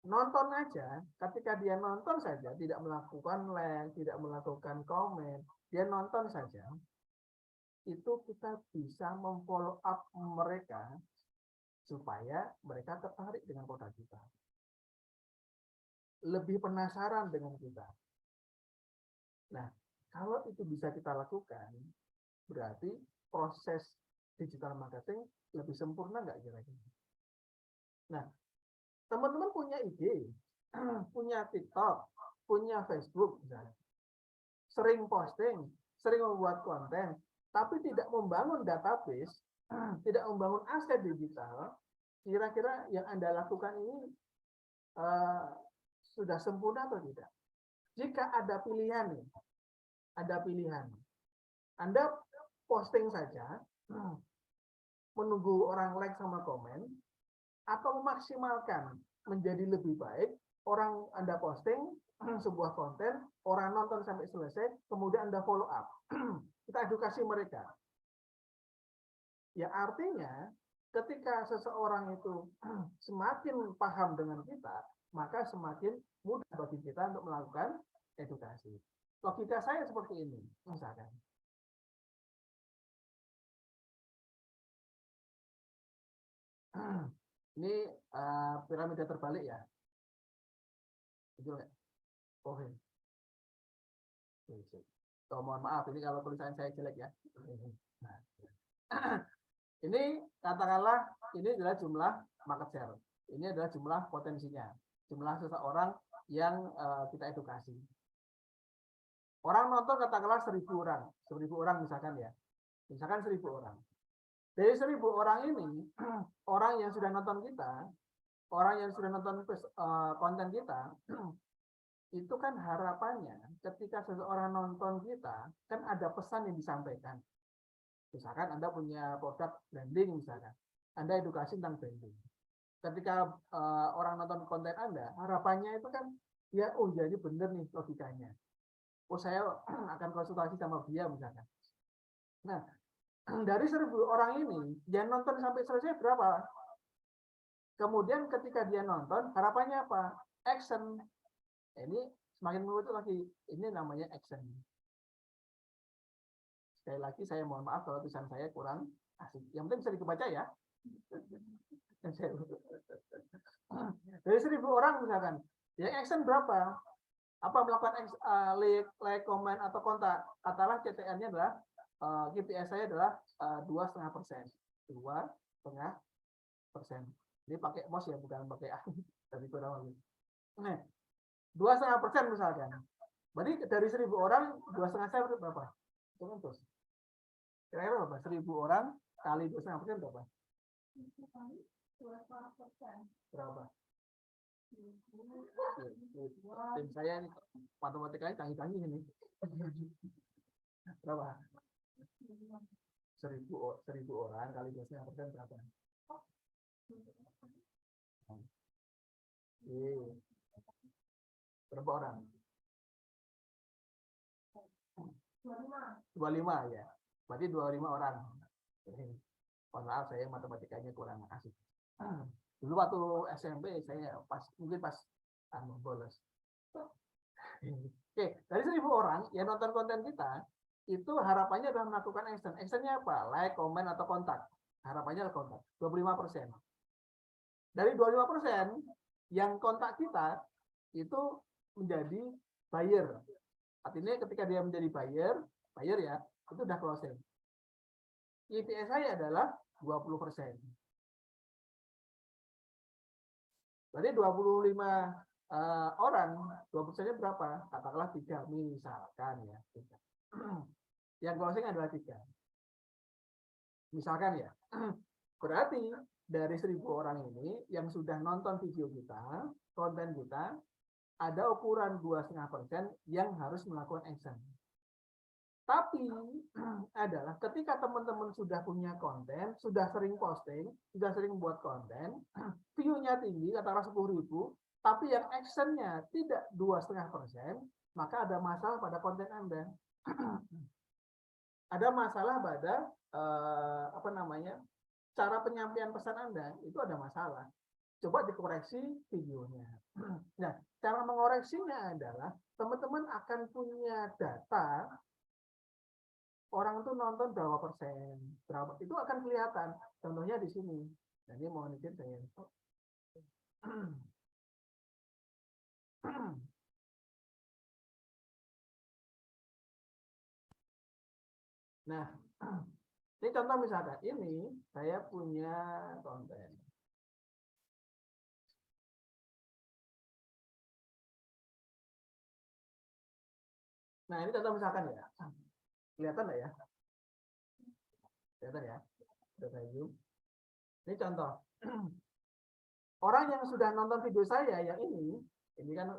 nonton aja, ketika dia nonton saja, tidak melakukan like, tidak melakukan komen, dia nonton saja, itu kita bisa memfollow up mereka supaya mereka tertarik dengan produk kita. Lebih penasaran dengan kita. Nah, kalau itu bisa kita lakukan, berarti proses digital marketing lebih sempurna nggak kira-kira? Nah, teman-teman punya IG, punya TikTok, punya Facebook, misalnya. Sering posting, sering membuat konten, tapi tidak membangun database, tidak membangun aset digital, kira-kira yang Anda lakukan ini sudah sempurna atau tidak? Jika ada pilihan nih, ada pilihan. Anda posting saja, menunggu orang like sama komen, atau memaksimalkan menjadi lebih baik, orang Anda posting sebuah konten, orang nonton sampai selesai, kemudian Anda follow up. Kita edukasi mereka. Ya artinya, ketika seseorang itu semakin paham dengan kita, maka semakin mudah bagi kita untuk melakukan edukasi. Logika saya seperti ini, misalkan. Ini piramida terbalik ya. Itu ya. Oke. Oh, mohon maaf, ini kalau tulisan saya jelek ya. Nah. Ini katakanlah ini adalah jumlah market share. Ini adalah jumlah potensinya. Jumlah seseorang yang kita edukasi. Orang nonton katakanlah 1.000 orang. 1.000 orang misalkan ya. Misalkan 1.000 orang. Dari 1.000 orang ini, orang yang sudah nonton kita, orang yang sudah nonton konten kita, itu kan harapannya ketika seseorang nonton kita, kan ada pesan yang disampaikan. Misalkan Anda punya produk branding misalkan, Anda edukasi tentang branding. Ketika orang nonton konten Anda, harapannya itu kan, ya oh jadi benar nih logikanya. Oh saya akan konsultasi sama dia misalkan. Nah, dari 1.000 orang ini, dia nonton sampai selesai berapa? Kemudian ketika dia nonton, harapannya apa? Action. Ini semakin mengerucut lagi. Ini namanya action. Sekali lagi saya mohon maaf kalau tulisan saya kurang asik. Yang penting bisa dibaca ya. Dari 1.000 orang misalkan, yang action berapa? Apa melakukan like, comment, atau kontak? Katakanlah CTR-nya adalah KPI saya adalah 2,5%. 2,5%. Ini pakai mouse ya, bukan pakai tapi kurang lebih. Nah, 2,5% misalkan. Berarti dari 1.000 orang 2,5 berapa? Hitungan terus. Kira-kira berapa? 1.000 orang kali 2,5% berapa? Berapa? Tim saya ini matematikanya canggih-canggih ini. Berapa? 1.000 orang kali 2,5% berapa? Berapa orang? 25 ya. Berarti 25 orang. Mohon maaf saya matematikanya kurang asik. Dulu waktu SMP saya mungkin pas bolos. Oke, dari 1.000 orang yang nonton konten kita, itu harapannya adalah melakukan action. Actionnya apa? Like, komen, atau kontak. Harapannya adalah kontak. 25%. Dari 25% yang kontak kita itu menjadi buyer. Artinya ketika dia menjadi buyer ya, itu udah closing. IPS saya adalah 20%. Berarti 25 orang, 20%-nya berapa? Katakanlah 3, misalkan ya. 3. Yang closing adalah 3. Misalkan ya. Berarti dari 1.000 orang ini yang sudah nonton video kita, konten kita, ada ukuran 2,5% yang harus melakukan action. Tapi adalah ketika teman-teman sudah punya konten, sudah sering posting, sudah sering buat konten, view-nya tinggi, katakanlah 10.000, tapi yang action-nya tidak 2,5%, maka ada masalah pada konten Anda. Ada masalah pada cara penyampaian pesan Anda, itu ada masalah. Coba dikoreksi videonya. Nah, cara mengoreksinya adalah teman-teman akan punya data orang tuh nonton berapa persen, berapa itu akan kelihatan. Contohnya di sini. Nah, ini mohon izin saya. Nah, ini contoh misalkan ini saya punya konten. Nah, ini contoh misalkan ya. Kelihatan nggak ya? Kelihatan ya? Sudah saya zoom. Ini contoh. Orang yang sudah nonton video saya yang ini kan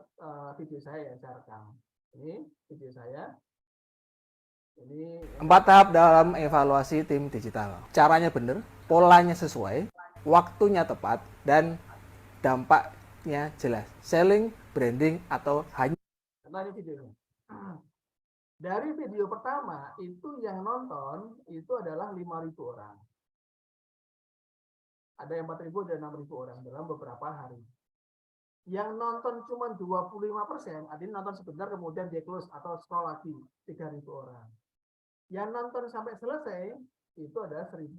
video saya yang saya rekam. Ini video saya. Ini 4 tahap dalam evaluasi tim digital. Caranya benar, polanya sesuai, waktunya tepat, dan dampaknya jelas. Selling, branding, atau hanya ini videonya. Dari video pertama itu yang nonton itu adalah 5.000 orang. Ada yang 4.000, ada 6.000 orang dalam beberapa hari. Yang nonton cuma 25%, artinya nonton sebentar kemudian dia close atau scroll lagi 3.000 orang. Yang nonton sampai selesai itu ada 1.000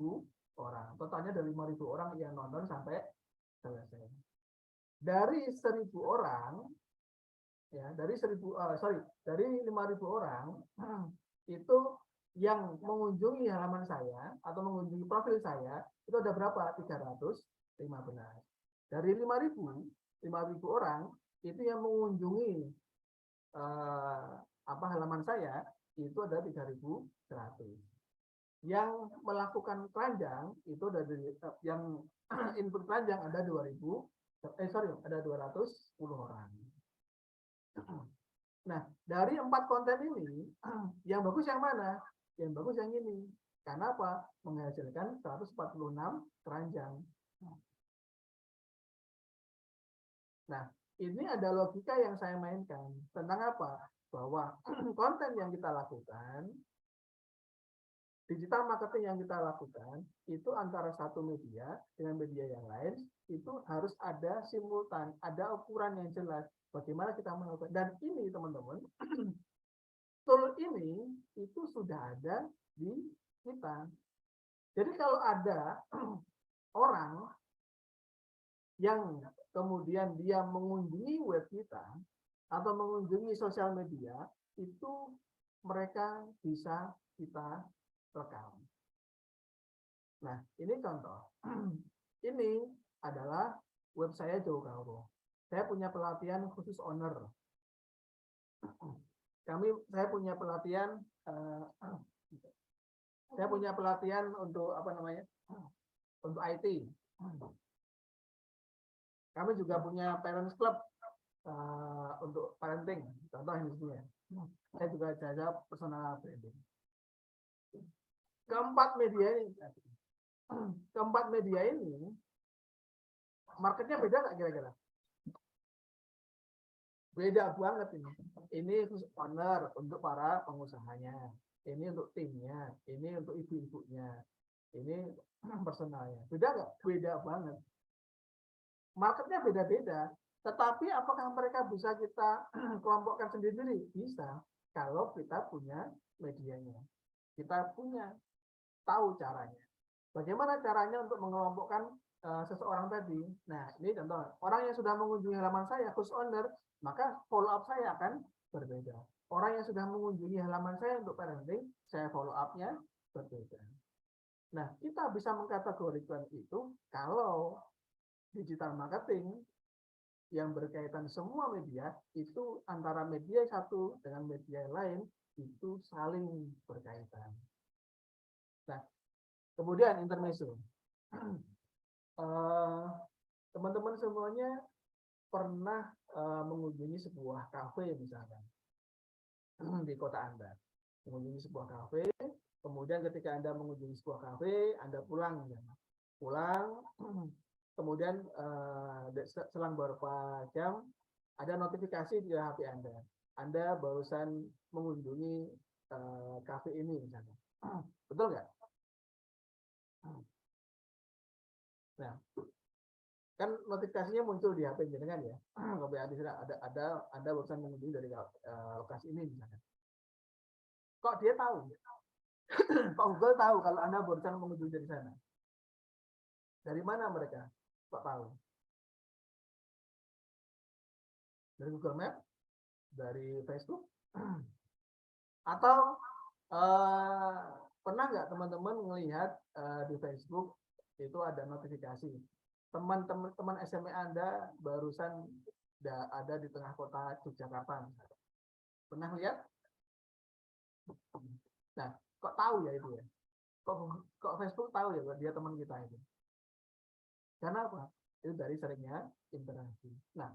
orang. Totalnya ada 5.000 orang yang nonton sampai selesai. Dari 1.000 orang, ya dari 5.000 orang itu yang mengunjungi halaman saya atau mengunjungi profil saya itu ada berapa? 315. Dari 5.000 orang itu yang mengunjungi halaman saya itu ada 3.100. Yang melakukan keranjang itu dari yang input keranjang ada 210 orang. Nah, dari 4 konten ini yang bagus yang mana? Yang bagus yang ini. Karena apa? Menghasilkan 146 keranjang. Nah, ini ada logika yang saya mainkan tentang apa? Bahwa konten yang kita lakukan, digital marketing yang kita lakukan, itu antara satu media dengan media yang lain, itu harus ada simultan, ada ukuran yang jelas. Bagaimana kita melakukan. Dan ini teman-teman, tool ini itu sudah ada di kita. Jadi kalau ada orang yang kemudian dia mengunjungi web kita, atau mengunjungi sosial media, itu mereka bisa kita rekam. Nah, ini contoh. Ini adalah web saya Joe Kauro. Saya punya pelatihan khusus owner. Saya punya pelatihan, untuk apa namanya, untuk IT. Kami juga punya parents club untuk parenting, contoh ini sebenarnya. Saya juga jaga personal branding. Keempat media ini marketnya beda nggak kira-kira? Beda banget ini. Ini khusus owner untuk para pengusahanya, ini untuk timnya, ini untuk ibu-ibunya, ini personalnya. Beda nggak? Beda banget. Marketnya beda-beda. Tetapi apakah mereka bisa kita kelompokkan sendiri? Bisa. Kalau kita punya medianya. Kita punya tahu caranya. Bagaimana caranya untuk mengelompokkan seseorang tadi? Nah, ini contoh. Orang yang sudah mengunjungi halaman saya, khusus owner, maka follow up saya akan berbeda. Orang yang sudah mengunjungi halaman saya untuk parenting, saya follow up-nya berbeda. Nah, kita bisa mengkategorikan itu kalau digital marketing yang berkaitan semua media itu antara media satu dengan media lain itu saling berkaitan. Nah, kemudian intermezzo. Teman-teman semuanya pernah mengunjungi sebuah kafe misalkan di kota Anda. Mengunjungi sebuah kafe, kemudian ketika Anda mengunjungi sebuah kafe, Anda pulang misalkan. Pulang, kemudian selang beberapa jam ada notifikasi di HP Anda. Anda barusan mengunjungi kafe ini misalnya. Betul nggak? Nah, kan notifikasinya muncul di HP jenengan ya. ada Anda barusan mengunjungi dari lokasi ini misalnya. Kok dia tahu? Kok Google tahu kalau Anda barusan mengunjungi dari sana? Dari mana mereka? Kok tahu? Dari Google Map? Dari Facebook? Atau pernah nggak teman-teman melihat di Facebook itu ada notifikasi teman-teman SMA Anda barusan ada di tengah kota Yogyakarta? Pernah lihat? Nah, kok tahu ya itu ya? Kok Facebook tahu ya dia teman kita itu? Karena apa? Itu dari seringnya interaksi. Nah,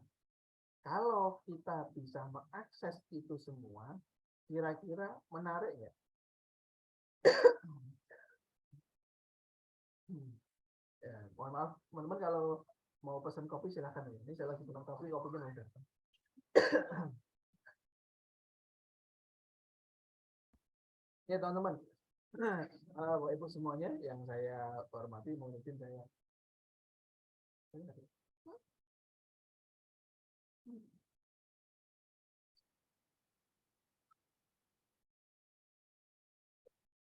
kalau kita bisa mengakses itu semua, kira-kira menarik ya? Ya, mohon maaf, teman-teman kalau mau pesan kopi silahkan ya. Ini saya lagi pesan kopi, kopinya udah. Ya teman-teman, Bapak Ibu semuanya yang saya hormati, mungkin saya.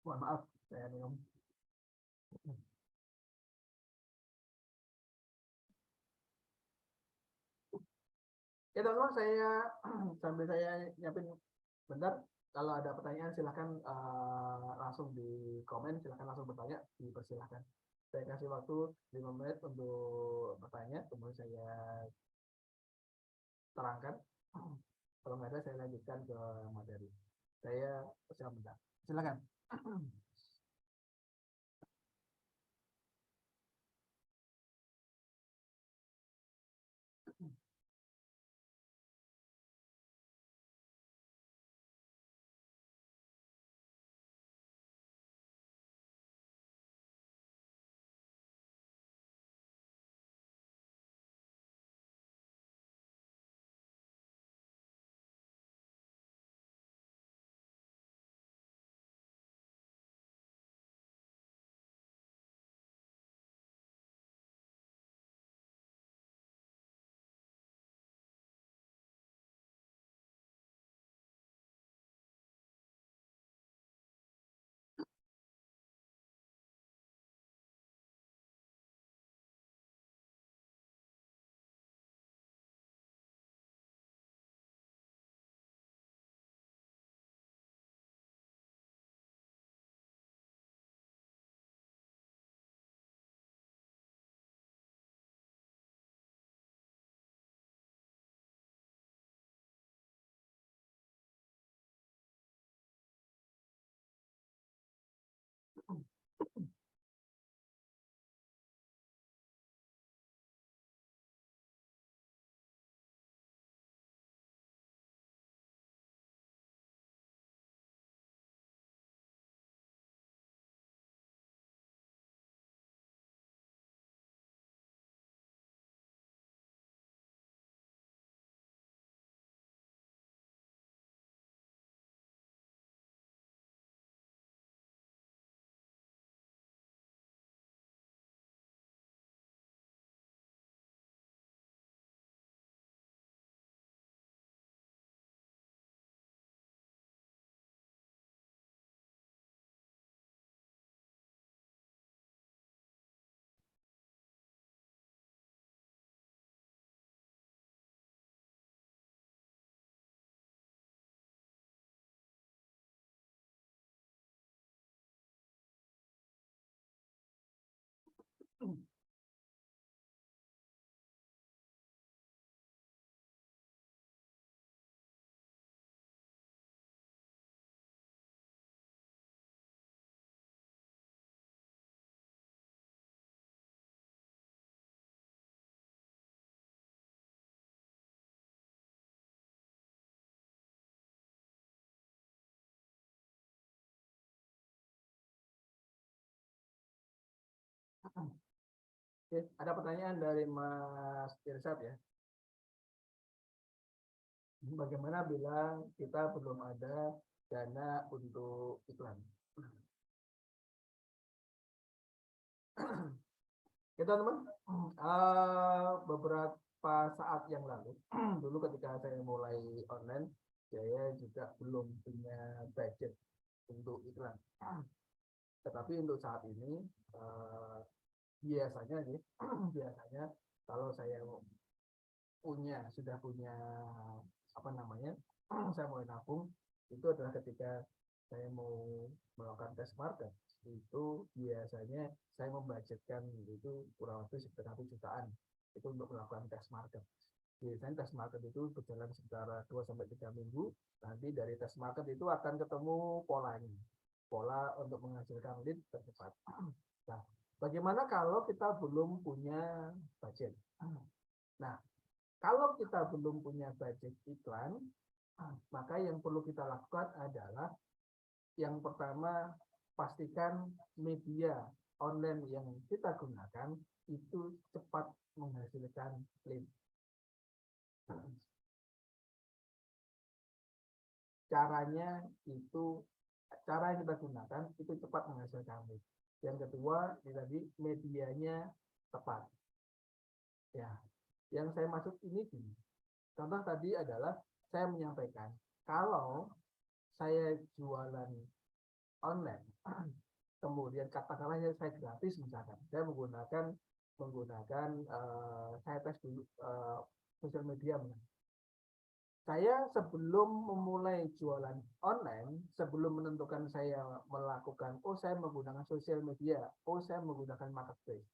Mohon maaf, saya minum. Ya teman-teman, saya sambil saya nyiapin bentar. Kalau ada pertanyaan silahkan langsung di komen, silahkan langsung bertanya, dipersilahkan. Saya kasih waktu 5 menit untuk bertanya, kemudian saya terangkan. Kalau nggak ada, saya lanjutkan ke materi. Saya siap bentar. Silakan. Oke, ada pertanyaan dari Mas Irsad ya. Bagaimana bila kita belum ada dana untuk iklan? Ya teman-teman, beberapa saat yang lalu, dulu ketika saya mulai online, saya juga belum punya budget untuk iklan. Tetapi untuk saat ini, biasanya nih, biasanya kalau saya sudah punya apa namanya, saya mulai nabung, itu adalah ketika saya mau melakukan tes market, itu biasanya saya membudgetkan itu kurang lebih sekitar 1 jutaan itu untuk melakukan tes market. Biasanya tes market itu berjalan sekitar 2-3 minggu. Nanti dari tes market itu akan ketemu polanya, pola untuk menghasilkan lead tercepat. Nah, bagaimana kalau kita belum punya budget? Nah, kalau kita belum punya budget iklan, maka yang perlu kita lakukan adalah yang pertama, pastikan media online yang kita gunakan itu cepat menghasilkan lead. Cara yang kita gunakan itu cepat menghasilkan lead. Yang kedua, tadi medianya tepat. Ya, yang saya maksud ini gini. Contoh tadi adalah saya menyampaikan kalau saya jualan online, kemudian katakanlah saya gratis misalkan, saya menggunakan saya tes dulu sosial media. Saya sebelum memulai jualan online, sebelum menentukan saya melakukan, saya menggunakan sosial media, saya menggunakan marketplace,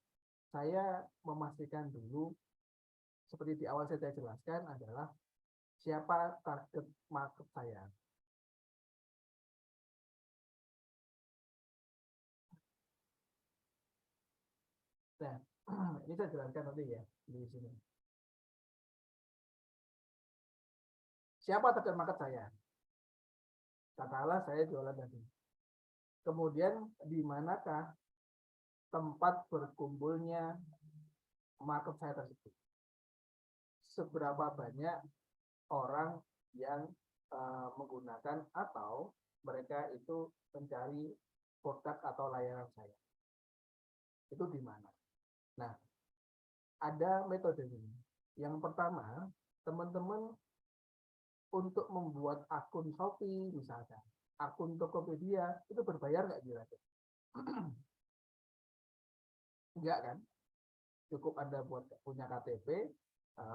saya memastikan dulu, seperti di awal saya jelaskan adalah siapa target market saya. Nah, ini saya jelaskan nanti ya di sini. Siapa target market saya? Katakanlah saya jualan tadi. Kemudian di manakah tempat berkumpulnya market saya tersebut? Seberapa banyak orang yang menggunakan atau mereka itu mencari produk atau layanan saya? Itu di mana? Nah, ada metode ini. Yang pertama, teman-teman untuk membuat akun Shopee misalkan, akun Tokopedia itu berbayar nggak kira-kira? Enggak kan? Cukup Anda punya KTP,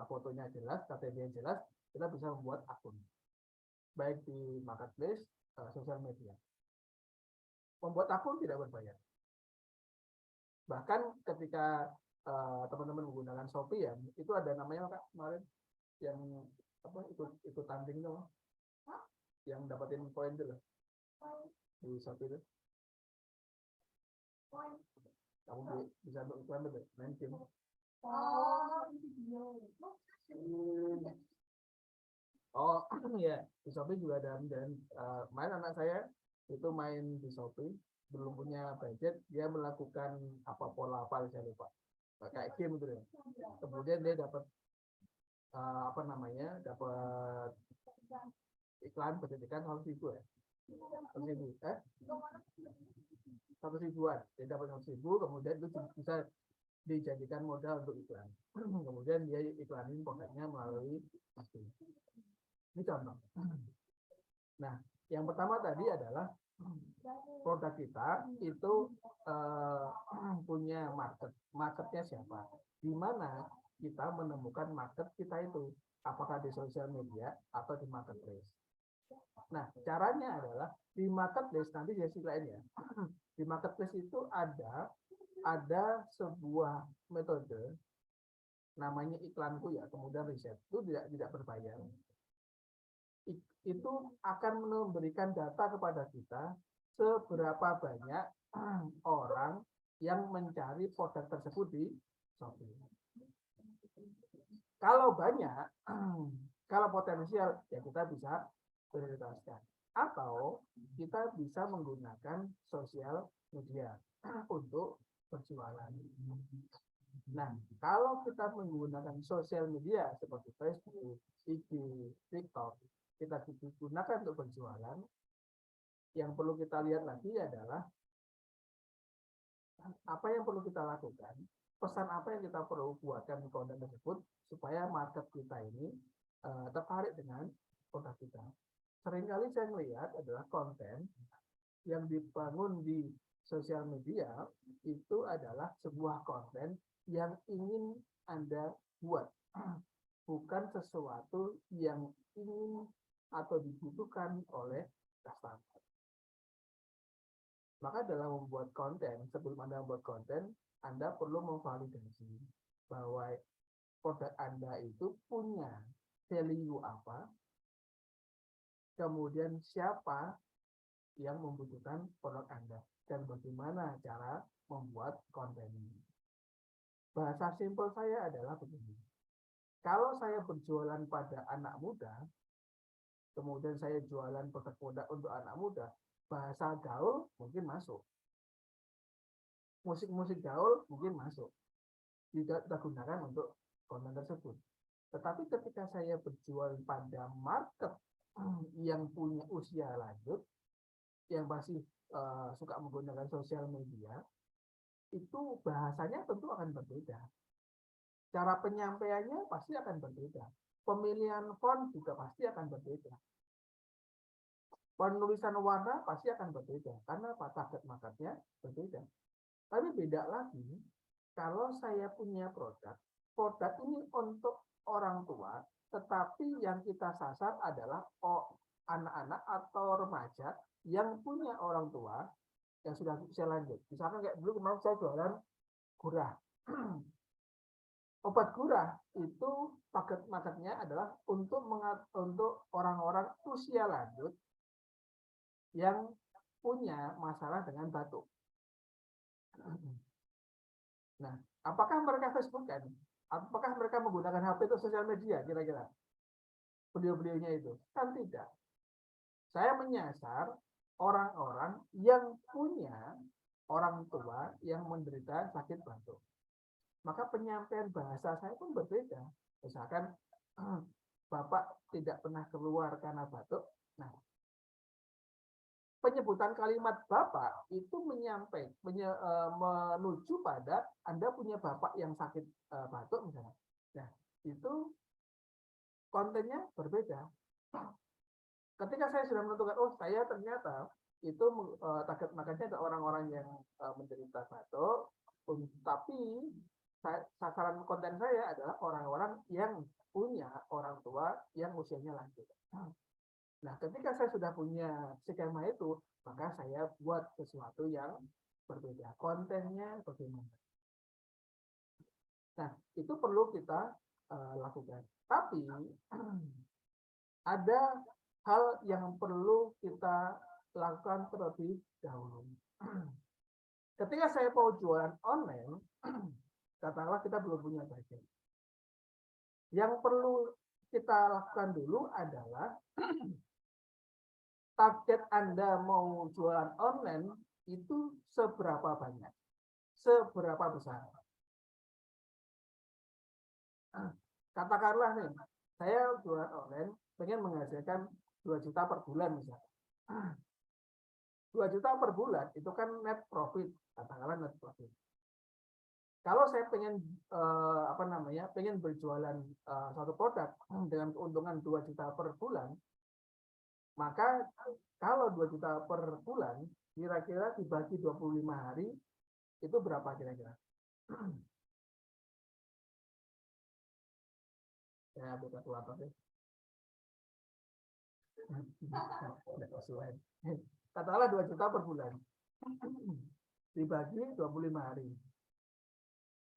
fotonya jelas, KTP yang jelas, kita bisa membuat akun. Baik di marketplace, sosial media. Membuat akun tidak berbayar. Bahkan ketika teman-teman menggunakan Shopee ya, itu ada namanya Kak kemarin yang ikut tanding tuh, yang dapatin poin itu loh di Shopee itu. Kamu bisa untuk iklan tuh, main game. Ya, di Shopee juga ada, dan main anak saya itu main di Shopee, belum punya budget, dia melakukan pola saya lupa, kayak game gitu ya. Kemudian dia dapat dapat iklan pendidikan 100.000 ya, 100.000-an, dia dapat 100.000, kemudian itu bisa dijadikan modal untuk iklan. Kemudian dia iklanin produknya melalui Shopee. Ini contoh. Nah, yang pertama tadi adalah produk kita itu punya marketnya siapa, di mana kita menemukan market kita itu, apakah di sosial media atau di marketplace. Nah, caranya adalah di marketplace, nanti saya ceritain ya. Di marketplace itu ada sebuah metode namanya iklanku ya, kemudian riset, itu tidak berbayar. Itu akan memberikan data kepada kita seberapa banyak orang yang mencari produk tersebut di Shopee. Kalau banyak, kalau potensial, ya kita bisa prioritaskan. Atau kita bisa menggunakan sosial media untuk berjualan. Nah, kalau kita menggunakan sosial media seperti Facebook, IG, TikTok, kita gunakan untuk berjualan, yang perlu kita lihat lagi adalah apa yang perlu kita lakukan, pesan apa yang kita perlu buatkan di konten tersebut supaya market kita ini tertarik dengan produk kita. Seringkali saya melihat adalah konten yang dibangun di sosial media itu adalah sebuah konten yang ingin Anda buat, bukan sesuatu yang ingin atau dibutuhkan oleh customer. Maka dalam membuat konten, sebelum Anda membuat konten, Anda perlu memvalidasi bahwa produk Anda itu punya value apa, kemudian siapa yang membutuhkan produk Anda, dan bagaimana cara membuat konten ini. Bahasa simpel saya adalah begini. Kalau saya berjualan pada anak muda, kemudian saya jualan produk-produk untuk anak muda, bahasa gaul mungkin masuk. Musik-musik gaul mungkin masuk. Tidak kita gunakan untuk konten tersebut. Tetapi ketika saya berjual pada market yang punya usia lanjut, yang masih suka menggunakan sosial media, itu bahasanya tentu akan berbeda. Cara penyampaiannya pasti akan berbeda. Pemilihan font juga pasti akan berbeda. Penulisan warna pasti akan berbeda, karena target marketnya berbeda. Tapi beda lagi, kalau saya punya produk ini untuk orang tua, tetapi yang kita sasar adalah anak-anak atau remaja yang punya orang tua yang sudah usia lanjut. Misalkan kayak dulu kemarin saya jualan gurah. Obat gurah itu target marketnya adalah untuk orang-orang usia lanjut yang punya masalah dengan batuk. Nah, apakah mereka Facebookan? Apakah mereka menggunakan HP atau sosial media kira-kira? Beliau-beliaunya itu kan tidak. Saya menyasar orang-orang yang punya orang tua yang menderita sakit batuk. Maka penyampaian bahasa saya pun berbeda. Misalkan Bapak tidak pernah keluar karena batuk. Nah, penyebutan kalimat Bapak itu menuju pada Anda punya Bapak yang sakit batuk misalnya. Nah, itu kontennya berbeda. Ketika saya sudah menentukan, saya ternyata itu target marketnya ada orang-orang yang menderita batuk, tapi sasaran konten saya adalah orang-orang yang punya orang tua yang usianya lanjut. Nah, ketika saya sudah punya skema itu, maka saya buat sesuatu yang berbeda. Kontennya bagaimana. Nah, itu perlu kita lakukan. Tapi, ada hal yang perlu kita lakukan terlebih dahulu. Ketika saya mau jualan online, katakanlah kita belum punya budget. Yang perlu kita lakukan dulu adalah target Anda mau jualan online itu seberapa banyak, seberapa besar. Katakanlah nih, saya jualan online pengen menghasilkan 2 juta per bulan misalnya. 2 juta per bulan itu kan net profit, katakanlah net profit. Kalau saya pengen pengen berjualan satu produk dengan keuntungan 2 juta per bulan, maka kalau 2 juta per bulan kira-kira dibagi 25 hari itu berapa kira-kira? Ya, bukan apa sih? Katakanlah 2 juta per bulan dibagi 25 hari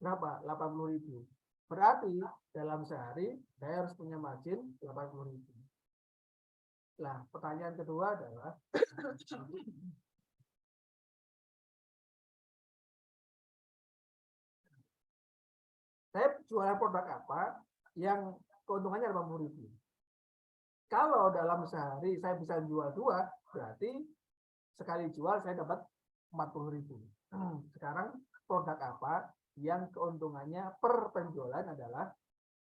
berapa? 80.000. Berarti dalam sehari saya harus punya margin 80.000. Nah, pertanyaan kedua adalah saya jualan produk apa yang keuntungannya 80.000? Kalau dalam sehari saya bisa jual 2, berarti sekali jual saya dapat 40.000. Sekarang produk apa yang keuntungannya per penjualan adalah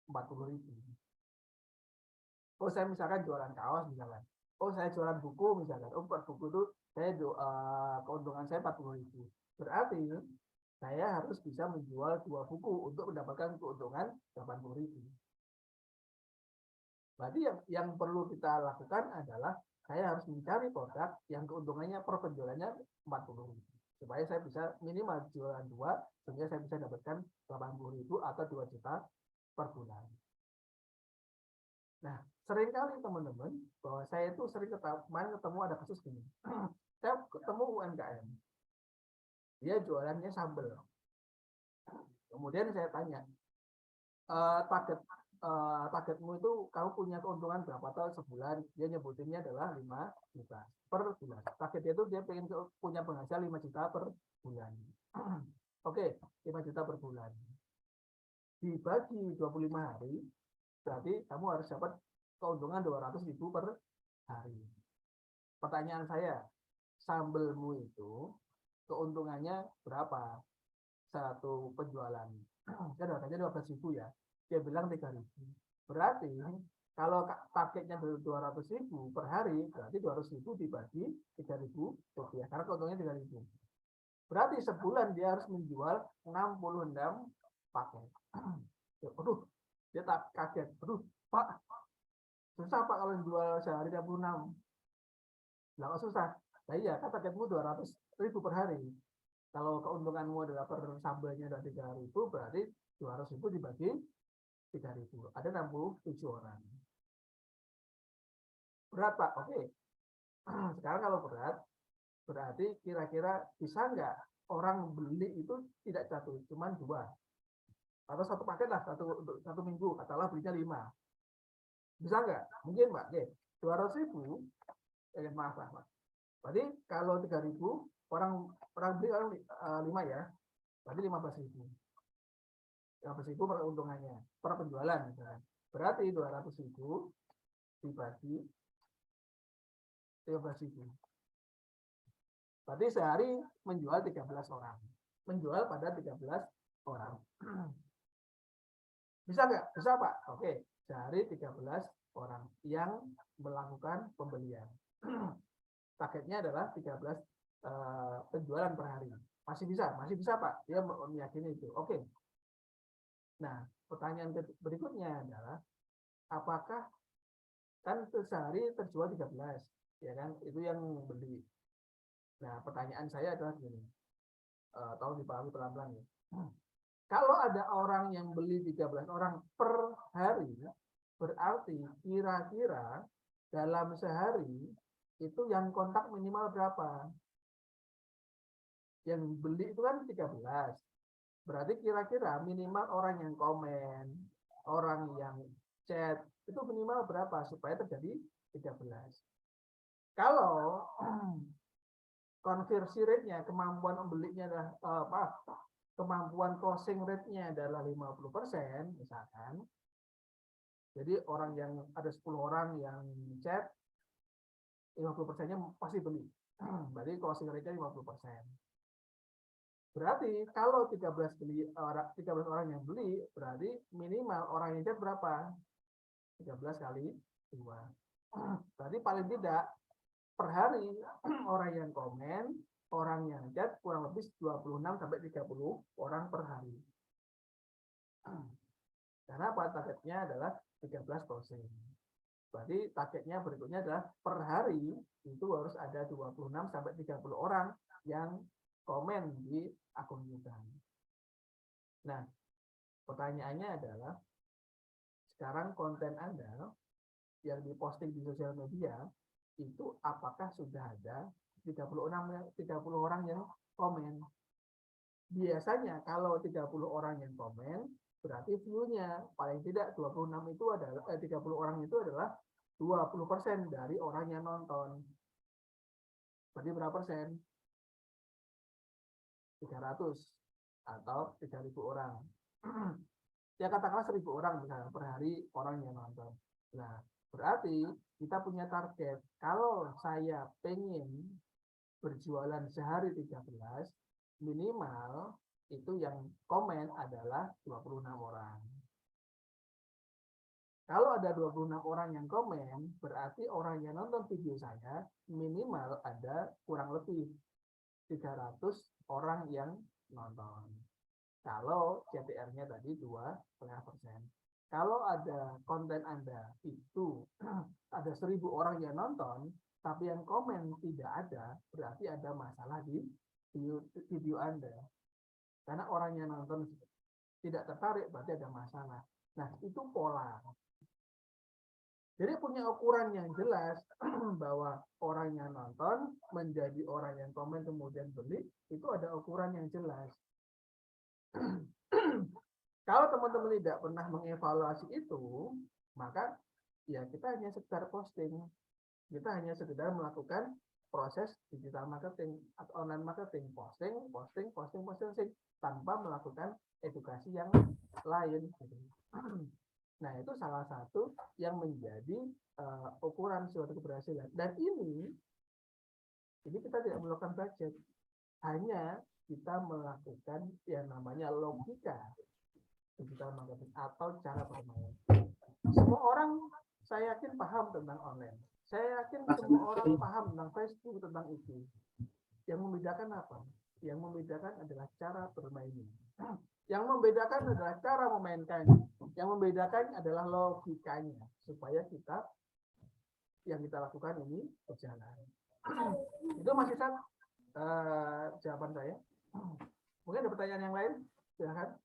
40.000. Oh, saya misalkan jualan kaos misalkan. Oh, saya jualan buku misalkan. Oh, per buku itu saya keuntungan saya 40.000. Berarti saya harus bisa menjual 2 buku untuk mendapatkan keuntungan 80.000. Berarti yang perlu kita lakukan adalah saya harus mencari produk yang keuntungannya per penjualannya 40.000. Supaya saya bisa minimal jualan 2 sehingga saya bisa dapatkan 80.000 atau 2 juta per bulan. Nah, seringkali teman-teman, bahwa saya itu sering ketemu ada kasus gini. Saya ketemu UMKM. Dia jualannya sambal. Kemudian saya tanya, targetmu itu kamu punya keuntungan berapa tahun sebulan? Dia nyebutinnya adalah 5 juta per bulan. Targetnya itu dia pengen punya penghasilan 5 juta per bulan. Oke, 5 juta per bulan. Dibagi 25 hari, berarti kamu harus dapat keuntungan 200.000 per hari. Pertanyaan saya, sambelmu itu keuntungannya berapa satu penjualan? Kan harganya 12.000 ya. Dia bilang 3.000. Berarti kalau targetnya 200.000 per hari, berarti 200.000 dibagi 3.000 rupiah. Karena keuntungannya 3.000. Berarti sebulan dia harus menjual 66 paket. Aduh, dia tak kaget. Aduh, Pak, susah Pak kalau jual sehari 36. Nggak susah. Nah iya, kan targetmu 200.000 per hari. Kalau keuntunganmu adalah per sambalnya adalah 3.000, berarti 200.000 dibagi 3.000. Ada 67 orang. Berat Pak? Oke. Sekarang kalau berat, berarti kira-kira bisa nggak orang beli itu tidak satu, cuma 2. Atau 1 paket lah, satu minggu, katakanlah belinya 5. Bisa nggak? Mungkin Pak. Oke. 200.000, maaf. Berarti kalau 3.000, orang beli orang 5 ya, berarti 15.000. 15.000 per keuntungannya, per penjualan misalnya. Berarti 200.000 dibagi 15.000. Berarti sehari menjual 13 orang. Menjual pada 13 orang. Bisa nggak? Bisa Pak. Oke, sehari 13 orang yang melakukan pembelian. Targetnya adalah 13 penjualan per hari. Masih bisa Pak. Dia meyakini itu. Oke. Nah, pertanyaan berikutnya adalah apakah kan sehari terjual 13, ya kan? Itu yang beli. Nah, pertanyaan saya adalah gini. Tolong dipahami pelan-pelan ya. Kalau ada orang yang beli 13 orang per hari, berarti kira-kira dalam sehari itu yang kontak minimal berapa? Yang beli itu kan 13. Berarti kira-kira minimal orang yang komen, orang yang chat, itu minimal berapa supaya terjadi 13. Kalau konversi rate-nya, kemampuan membelinya adalah kemampuan closing rate-nya adalah 50%, misalkan. Jadi orang yang ada 10 orang yang chat, 50%-nya pasti beli. Berarti closing rate-nya 50%. Berarti kalau 13 orang yang beli, berarti minimal orang yang chat berapa? 13 kali 2. Berarti paling tidak per hari orang yang komen, orang yang chat kurang lebih 26 sampai 30 orang per hari. Karena apa? Targetnya adalah 13 closing. Berarti targetnya berikutnya adalah per hari itu harus ada 26 sampai 30 orang yang komen di akun kita. Nah, pertanyaannya adalah sekarang konten Anda yang diposting di sosial media itu apakah sudah ada 30 orang yang komen? Biasanya kalau 30 orang yang komen berarti view-nya paling tidak 26 itu adalah 30 orang itu adalah 20% dari orang yang nonton. Berarti berapa persen? 300 atau 3.000 orang. Ya katakanlah 1.000 orang misalnya per hari orang yang nonton. Nah, berarti kita punya target. Kalau saya pengen berjualan sehari 13, minimal itu yang komen adalah 26 orang. Kalau ada 26 orang yang komen, berarti orang yang nonton video saya minimal ada kurang lebih 300 orang yang nonton. Kalau CTR-nya tadi 2,5%. Kalau ada konten Anda itu ada 1.000 orang yang nonton, tapi yang komen tidak ada, berarti ada masalah di video Anda. Karena orang yang nonton tidak tertarik, berarti ada masalah. Nah, itu pola. Jadi punya ukuran yang jelas bahwa orang yang nonton menjadi orang yang komen kemudian beli, itu ada ukuran yang jelas. Kalau teman-teman tidak pernah mengevaluasi itu, maka ya kita hanya sekedar posting. Kita hanya sekedar melakukan proses digital marketing atau online marketing, posting, tanpa melakukan edukasi yang lain. Nah, itu salah satu yang menjadi ukuran suatu keberhasilan. Dan ini kita tidak melakukan budget, hanya kita melakukan yang namanya logika digital marketing atau cara bermain. Semua orang saya yakin paham tentang online. Saya yakin semua orang paham tentang Facebook, tentang itu. Yang membedakan apa? Yang membedakan adalah cara bermainnya. Yang membedakan adalah cara memainkannya. Yang membedakan adalah logikanya. Supaya yang kita lakukan ini berjalan. Itu masih jawaban saya. Mungkin ada pertanyaan yang lain? Silakan.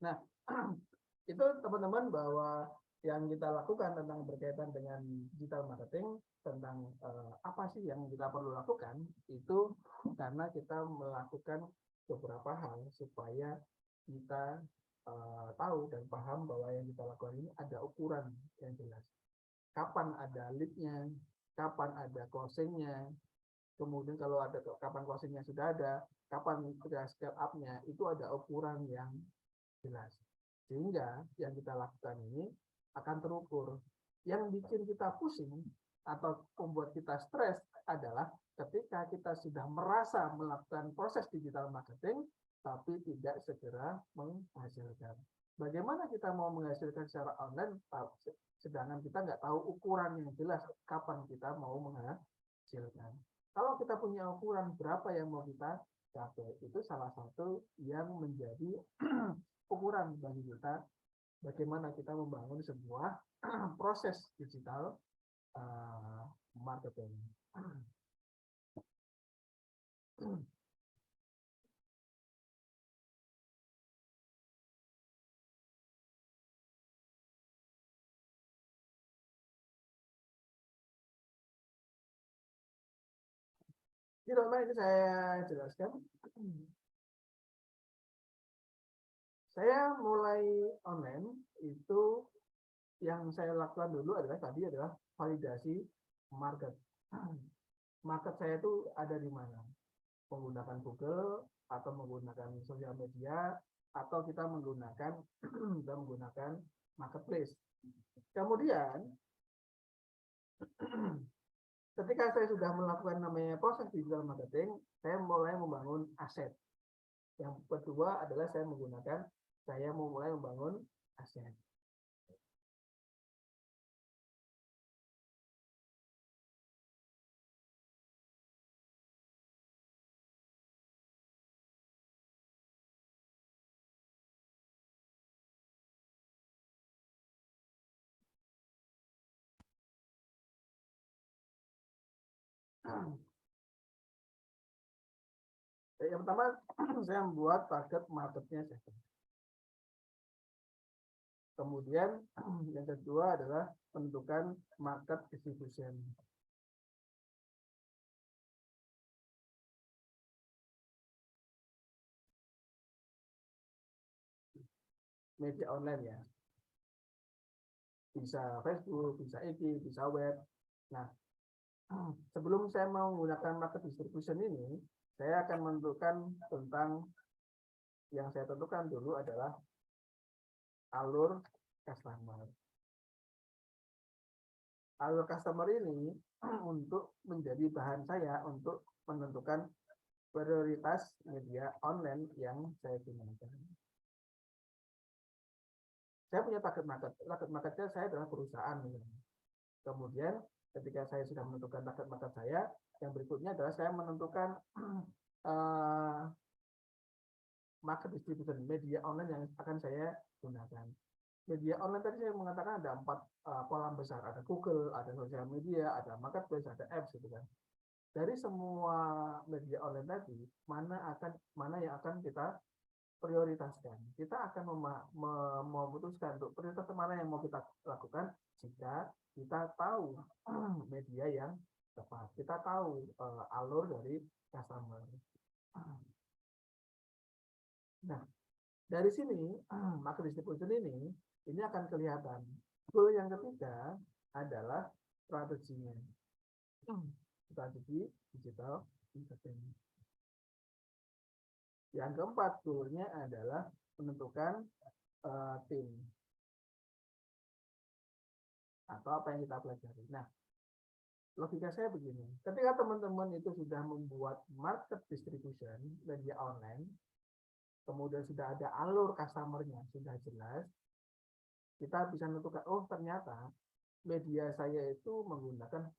Nah, itu teman-teman bahwa yang kita lakukan tentang berkaitan dengan digital marketing, tentang apa sih yang kita perlu lakukan, itu karena kita melakukan beberapa hal supaya kita tahu dan paham bahwa yang kita lakukan ini ada ukuran yang jelas. Kapan ada lead-nya, kapan ada closing-nya, kemudian kalau ada kapan closing-nya sudah ada, kapan sudah scale up-nya, itu ada ukuran yang jelas. Sehingga yang kita lakukan ini akan terukur. Yang bikin kita pusing atau membuat kita stres adalah ketika kita sudah merasa melakukan proses digital marketing tapi tidak segera menghasilkan. Bagaimana kita mau menghasilkan secara online sedangkan kita nggak tahu ukuran yang jelas kapan kita mau menghasilkan. Kalau kita punya ukuran berapa yang mau kita capai, itu salah satu yang menjadi ukuran bagi kita bagaimana kita membangun sebuah proses digital marketing. Ini teman-teman, ini saya jelaskan. Saya mulai online itu yang saya lakukan dulu adalah validasi market. Market saya itu ada di mana? Menggunakan Google atau menggunakan sosial media atau kita menggunakan marketplace. Kemudian ketika saya sudah melakukan namanya proses digital marketing, saya mulai membangun aset. Yang kedua adalah saya mulai membangun aset. Yang pertama, saya membuat target marketnya. Kemudian yang kedua adalah menentukan market distribution. media online ya. Bisa Facebook, bisa IG, bisa web. Nah, sebelum saya mau menggunakan market distribution ini, saya akan menentukan tentang yang saya tentukan dulu adalah alur customer. Alur customer ini untuk menjadi bahan saya untuk menentukan prioritas media online yang saya gunakan. Saya punya target market. Target marketnya saya adalah perusahaan. Kemudian ketika saya sudah menentukan target market saya, yang berikutnya adalah saya menentukan market distribution, media online yang akan saya gunakan. Media online tadi saya mengatakan ada 4 pola besar, ada Google, ada sosial media, ada marketplace, ada apps gitu kan. Dari semua media online tadi, mana yang akan kita prioritaskan. Kita akan memutuskan untuk prioritas mana yang mau kita lakukan jika kita tahu media yang tepat. Kita tahu alur dari customer. Nah, dari sini market distribution ini akan kelihatan. Goal yang ketiga adalah strateginya. Strategi digital marketing. Yang keempat, goalnya adalah menentukan tim atau apa yang kita pelajari. Nah, logika saya begini, ketika teman-teman itu sudah membuat market distribution media online, kemudian sudah ada alur customer-nya, sudah jelas, kita bisa menentukan, oh ternyata media saya itu menggunakan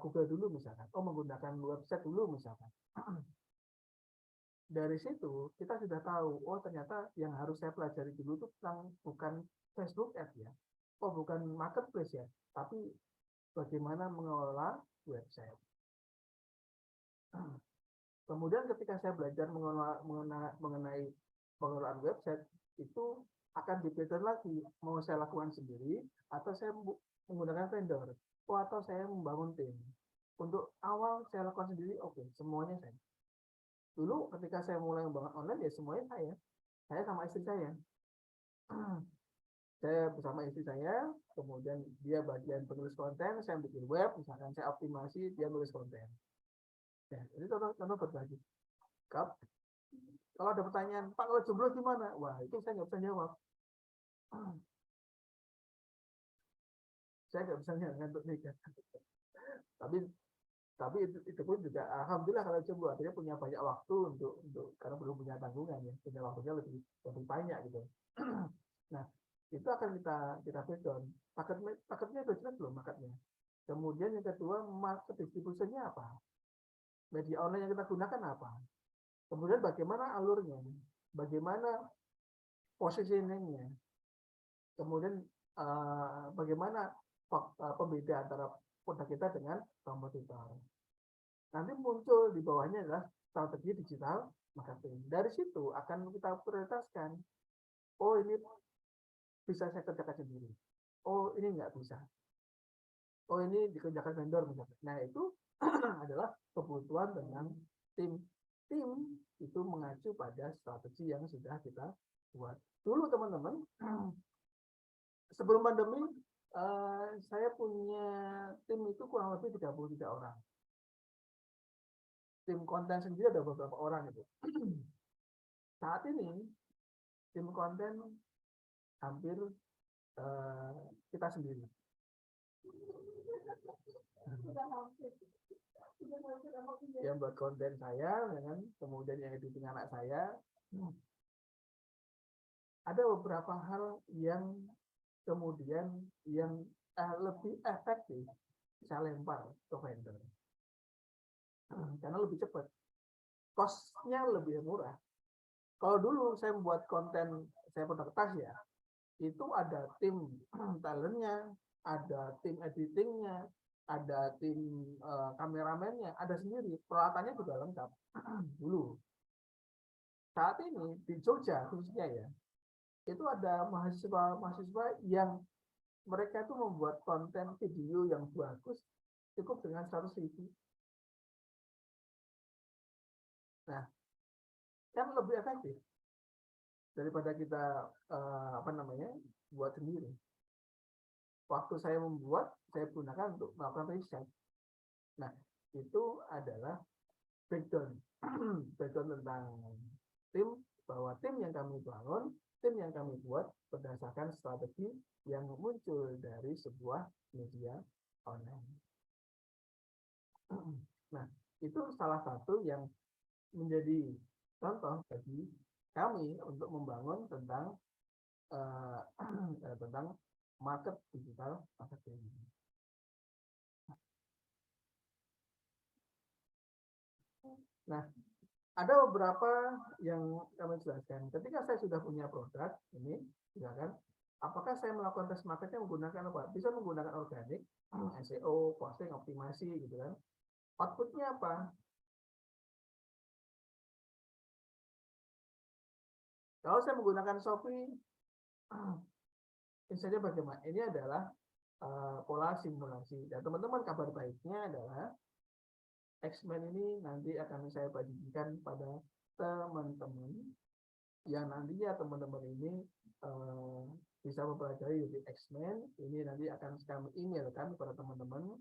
Google dulu misalkan, oh menggunakan website dulu misalkan. Dari situ kita sudah tahu, oh ternyata yang harus saya pelajari dulu itu bukan Facebook Ads ya, oh bukan marketplace ya, tapi bagaimana mengelola website. Kemudian ketika saya belajar mengenai pengelolaan website, itu akan dipilih lagi, mau saya lakukan sendiri atau saya menggunakan vendor, atau saya membangun tim. Untuk awal saya lakukan sendiri, oke, semuanya saya. Dulu ketika saya mulai membangun online ya semuanya saya sama istri saya. Saya bersama istri saya, kemudian dia bagian penulis konten, saya bikin web, misalkan saya optimasi, dia nulis konten. Ya, ini contoh berbagi. Kalau ada pertanyaan, Pak kalau jomblo gimana? Wah, itu saya nggak bisa jawab. Saya nggak bisa jawab untuk nikah. Tapi itu pun juga alhamdulillah kalau jomblo akhirnya punya banyak waktu untuk karena belum punya tanggungan ya, punya waktunya lebih banyak gitu. Nah, itu akan kita breakdown. Paketnya sudah jelas belum marketnya. Kemudian yang kedua, market distributionnya apa? Media online yang kita gunakan apa? Kemudian bagaimana alurnya? Bagaimana positioningnya? Kemudian bagaimana pembeda antara produk kita dengan kompetitor. Nanti muncul di bawahnya adalah strategi digital marketing. Dari situ akan kita prioritaskan. Oh ini bisa saya kerjakan sendiri. Oh ini nggak bisa. Oh ini dikerjakan vendor misalnya. Nah itu adalah kebutuhan dengan tim. Tim itu mengacu pada strategi yang sudah kita buat. Dulu teman-teman, sebelum pandemi, saya punya tim itu kurang lebih 33 orang. Tim konten sendiri ada beberapa orang itu. Saat ini, tim konten hampir kita sendiri. Yang buat konten saya, kemudian yang editing anak saya. Ada beberapa hal yang kemudian yang lebih efektif saya lempar ke vendor. Karena lebih cepat. Cost-nya lebih murah. Kalau dulu saya membuat konten, saya produk tas ya, itu ada tim talentnya, ada tim editingnya, ada tim kameramennya, ada sendiri. Peralatannya juga lengkap. Dulu. Saat ini di Jogja khususnya ya, itu ada mahasiswa yang mereka itu membuat konten video yang bagus cukup dengan 100.000. Nah, kan lebih efektif. daripada kita buat sendiri. Waktu saya membuat, saya gunakan untuk melakukan riset. Nah, itu adalah background tentang tim, bahwa tim yang kami bangun, tim yang kami buat berdasarkan strategi yang muncul dari sebuah media online. Nah, itu salah satu yang menjadi contoh bagi kami untuk membangun tentang tentang market digital marketing. Nah, ada beberapa yang kami jelaskan. Ketika saya sudah punya produk ini, silakan. Apakah saya melakukan tes marketnya menggunakan apa? Bisa menggunakan organik, SEO, posting, optimasi, gitu kan. Outputnya apa? Kalau saya menggunakan Shopee, misalnya bagaimana? Ini adalah pola simulasi. Dan teman-teman, kabar baiknya adalah X-Men ini nanti akan saya bagikan pada teman-teman yang nantinya teman-teman ini bisa mempelajari dari X-Men. Ini nanti akan kami emailkan kepada teman-teman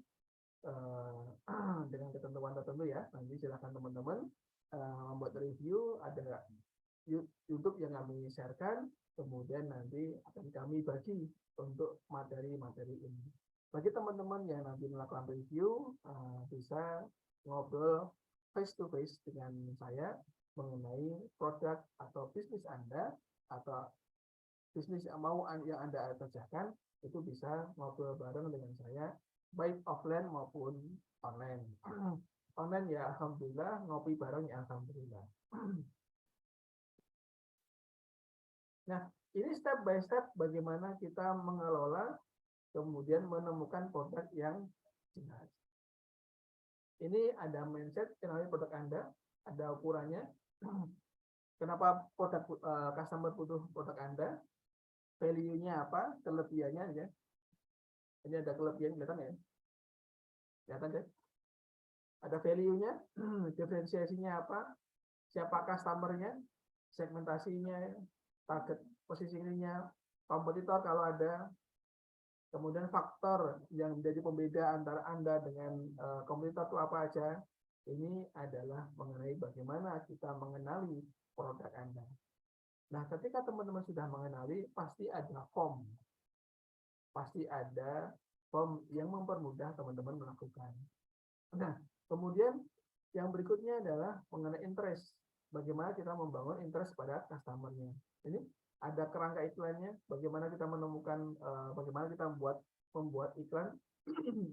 dengan ketentuan tertentu ya. Nanti silakan teman-teman membuat review, ada YouTube yang kami sharekan, kemudian nanti akan kami bagi untuk materi-materi ini. Bagi teman-teman yang nanti melakukan review, bisa ngobrol face to face dengan saya mengenai produk atau bisnis Anda atau bisnis yang Anda kerjakan, itu bisa ngobrol bareng dengan saya, baik offline maupun online. Online ya alhamdulillah, ngopi bareng ya alhamdulillah. Nah, ini step by step bagaimana kita mengelola, kemudian menemukan produk yang jelas. Ini ada mindset, kenali produk Anda, ada ukurannya. Kenapa produk customer butuh produk Anda? Value-nya apa? Kelebihannya ya. Ini ada kelebihan, kelihatan ya? Kelihatan ya? Ada value-nya, diferensiasinya apa? Siapa customer-nya? Segmentasinya, target positioning-nya, kompetitor kalau ada. Kemudian faktor yang menjadi pembeda antara Anda dengan kompetitor itu apa aja? Ini adalah mengenai bagaimana kita mengenali produk Anda. Nah, ketika teman-teman sudah mengenali, pasti ada form. Pasti ada form yang mempermudah teman-teman melakukan. Nah, kemudian yang berikutnya adalah mengenai interest. Bagaimana kita membangun interest pada customer-nya. Ini ada kerangka iklannya, bagaimana kita menemukan, bagaimana kita membuat iklan,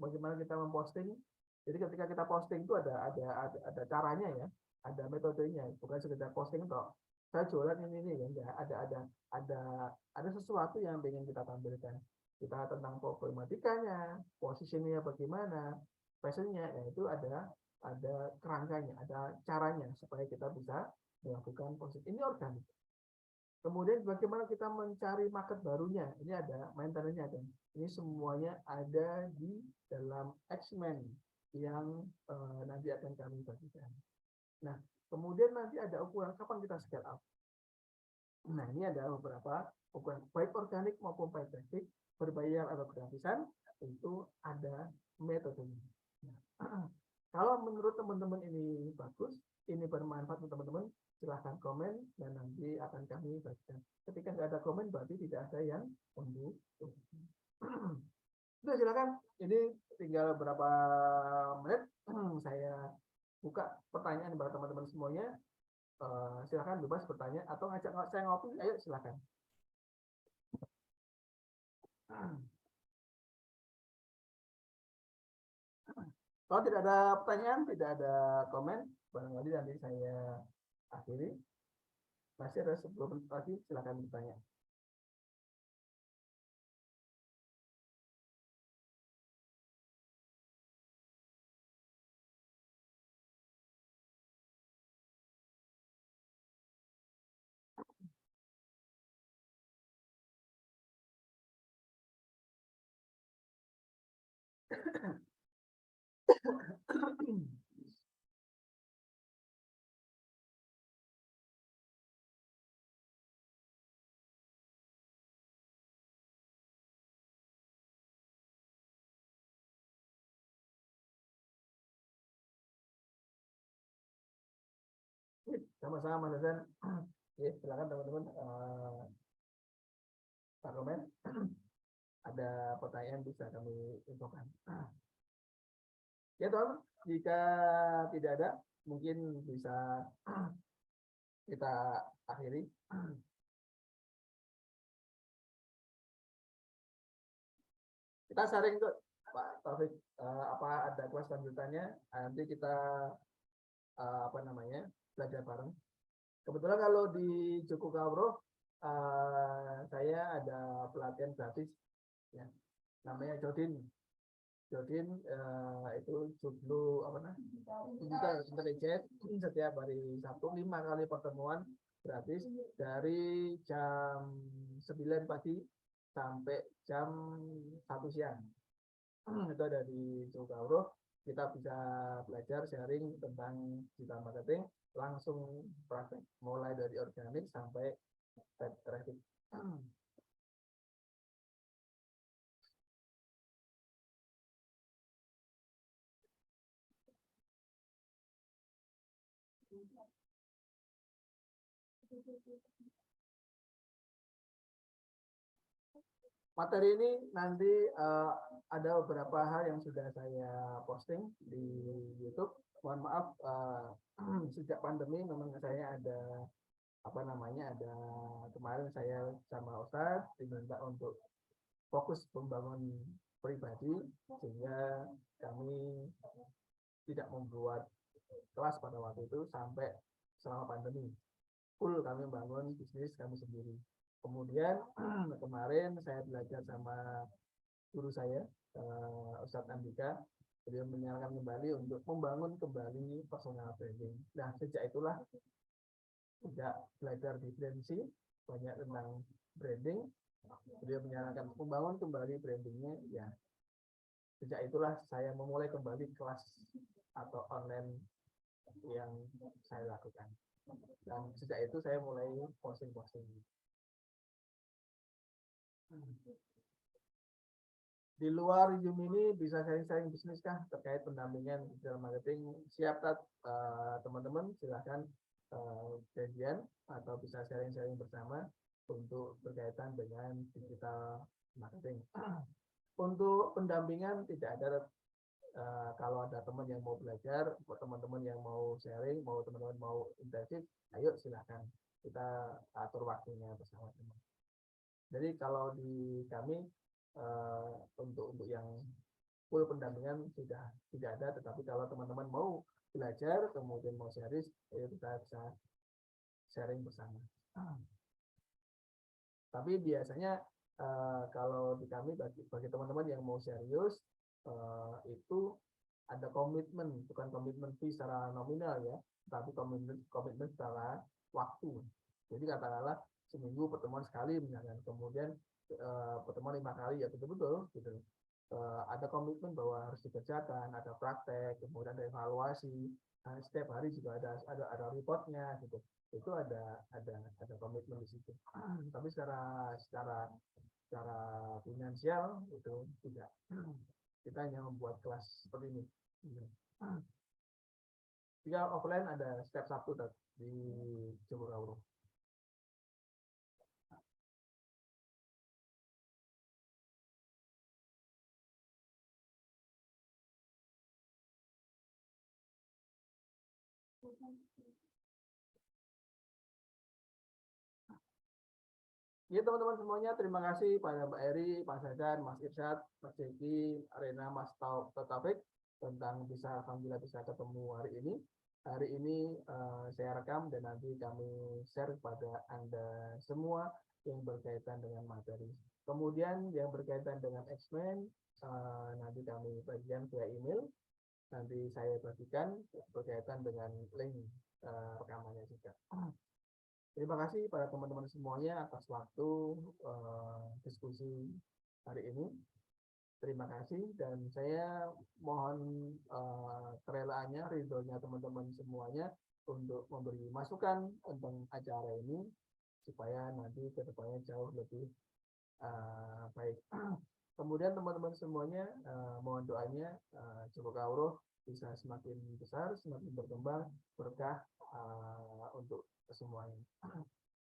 bagaimana kita memposting. Jadi ketika kita posting itu ada caranya ya, ada metodenya, bukan sekedar posting toh. Saya jualan ini ya, ada sesuatu yang ingin kita tampilkan. Kita tentang problematikanya, posisinya bagaimana, fashionnya, ya itu ada kerangkanya, ada caranya supaya kita bisa melakukan posting. Ini organik. Kemudian bagaimana kita mencari market barunya, ini ada maintenance-nya kan. Ini semuanya ada di dalam X-Men yang nanti akan kami bagikan. Nah, kemudian nanti ada ukuran kapan kita scale up. Nah, ini ada beberapa ukuran, baik organik maupun paid traffic, berbayar atau gratisan, itu ada metodenya. Nah, kalau menurut teman-teman ini bagus, ini bermanfaat untuk teman-teman, silahkan komen dan nanti akan kami bagikan. Ketika nggak ada komen, berarti tidak ada yang mendukung. Sudah, silakan. Ini tinggal berapa menit, saya buka pertanyaan buat teman-teman semuanya. Silakan bebas bertanya atau ngajak saya ngopi, ayo silakan. Kalau tidak ada pertanyaan, tidak ada komen, barangkali nanti saya akhiri. Masih ada 10 menit lagi, silakan bertanya. Sama-sama Mas Hasan. Ya, silakan teman-teman komen. Ada pertanyaan bisa kami infokan. Ya teman, jika tidak ada, mungkin bisa kita akhiri. Kita sharing tuh Pak Taufik, apa ada kelas lanjutannya? Nanti kita apa namanya belajar bareng. Kebetulan kalau di Joko Kawro saya ada pelatihan gratis, ya, namanya Jodin. Jodin itu judul apa namanya? Digital Intelligence, setiap hari Sabtu 5 kali pertemuan gratis dari jam 9 pagi sampai jam 1 siang. Itu ada di Jogawro. Kita bisa belajar sharing tentang digital marketing langsung praktek mulai dari organik sampai paid traffic. Materi ini nanti ada beberapa hal yang sudah saya posting di YouTube. Mohon maaf sejak pandemi memang saya ada apa namanya ada kemarin saya sama Ustadz diminta untuk fokus membangun pribadi sehingga kami tidak membuat kelas pada waktu itu sampai selama pandemi. Full kami membangun bisnis kami sendiri. Kemudian kemarin saya belajar sama guru saya, Ustadz Andika. Beliau menyalakan kembali untuk membangun kembali personal branding. Nah, sejak itulah sejak belajar di Brandsi, banyak tentang branding. Beliau menyalakan membangun kembali brandingnya. Ya, sejak itulah saya memulai kembali kelas atau online yang saya lakukan. Dan sejak itu saya mulai posting-posting. Di luar Zoom ini bisa sharing-sharing bisnis kah terkait pendampingan digital marketing? Siap teman-teman, silahkan janjian atau bisa sharing-sharing bersama untuk berkaitan dengan digital marketing. Untuk pendampingan tidak ada kalau ada teman yang mau belajar, teman-teman yang mau sharing, mau teman-teman mau intensif, ayo silahkan kita atur waktunya bersama teman. Jadi kalau di kami untuk yang full pendampingan sudah tidak ada, tetapi kalau teman-teman mau belajar kemudian mau sharing, ayo kita bisa sharing bersama. Tapi biasanya kalau di kami bagi teman-teman yang mau serius itu ada komitmen, bukan komitmen fee secara nominal ya, tapi komitmen secara waktu. Jadi katakanlah seminggu pertemuan sekali misalkan, kemudian pertemuan 5 kali ya betul-betul gitu. Ada komitmen bahwa harus dikerjakan, ada praktek, kemudian ada evaluasi, setiap hari juga ada reportnya gitu. Itu ada komitmen di situ. Tapi secara finansial itu tidak. Kita hanya membuat kelas seperti ini. Jika offline ada setiap Sabtu di Jogawro. Ya teman-teman semuanya, terima kasih pada Mbak Eri, Pak Sajan, Mas Irsyad, Mas Jeki, Arena, Mas Taufik tentang alhamdulillah bisa ketemu hari ini. Hari ini saya rekam dan nanti kami share kepada Anda semua yang berkaitan dengan materi. Kemudian yang berkaitan dengan X-Men nanti kami bagikan via email. Nanti saya bagikan berkaitan dengan link rekamannya juga. Terima kasih pada teman-teman semuanya atas waktu diskusi hari ini. Terima kasih dan saya mohon kerelaannya, ridhonya teman-teman semuanya untuk memberi masukan tentang acara ini supaya nanti ke depannya jauh lebih baik. Kemudian teman-teman semuanya mohon doanya Joko Kawro bisa semakin besar, semakin berkembang, berkah untuk semuanya.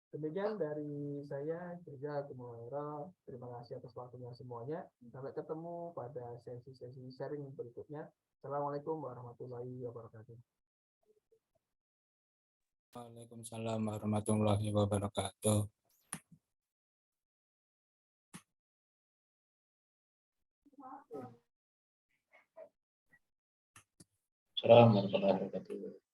Demikian dari saya, Jazakumullah. Terima kasih atas waktunya semuanya. Sampai ketemu pada sesi-sesi sharing berikutnya. Assalamualaikum warahmatullahi wabarakatuh. Waalaikumsalam warahmatullahi wabarakatuh. Assalamualaikum warahmatullahi wabarakatuh.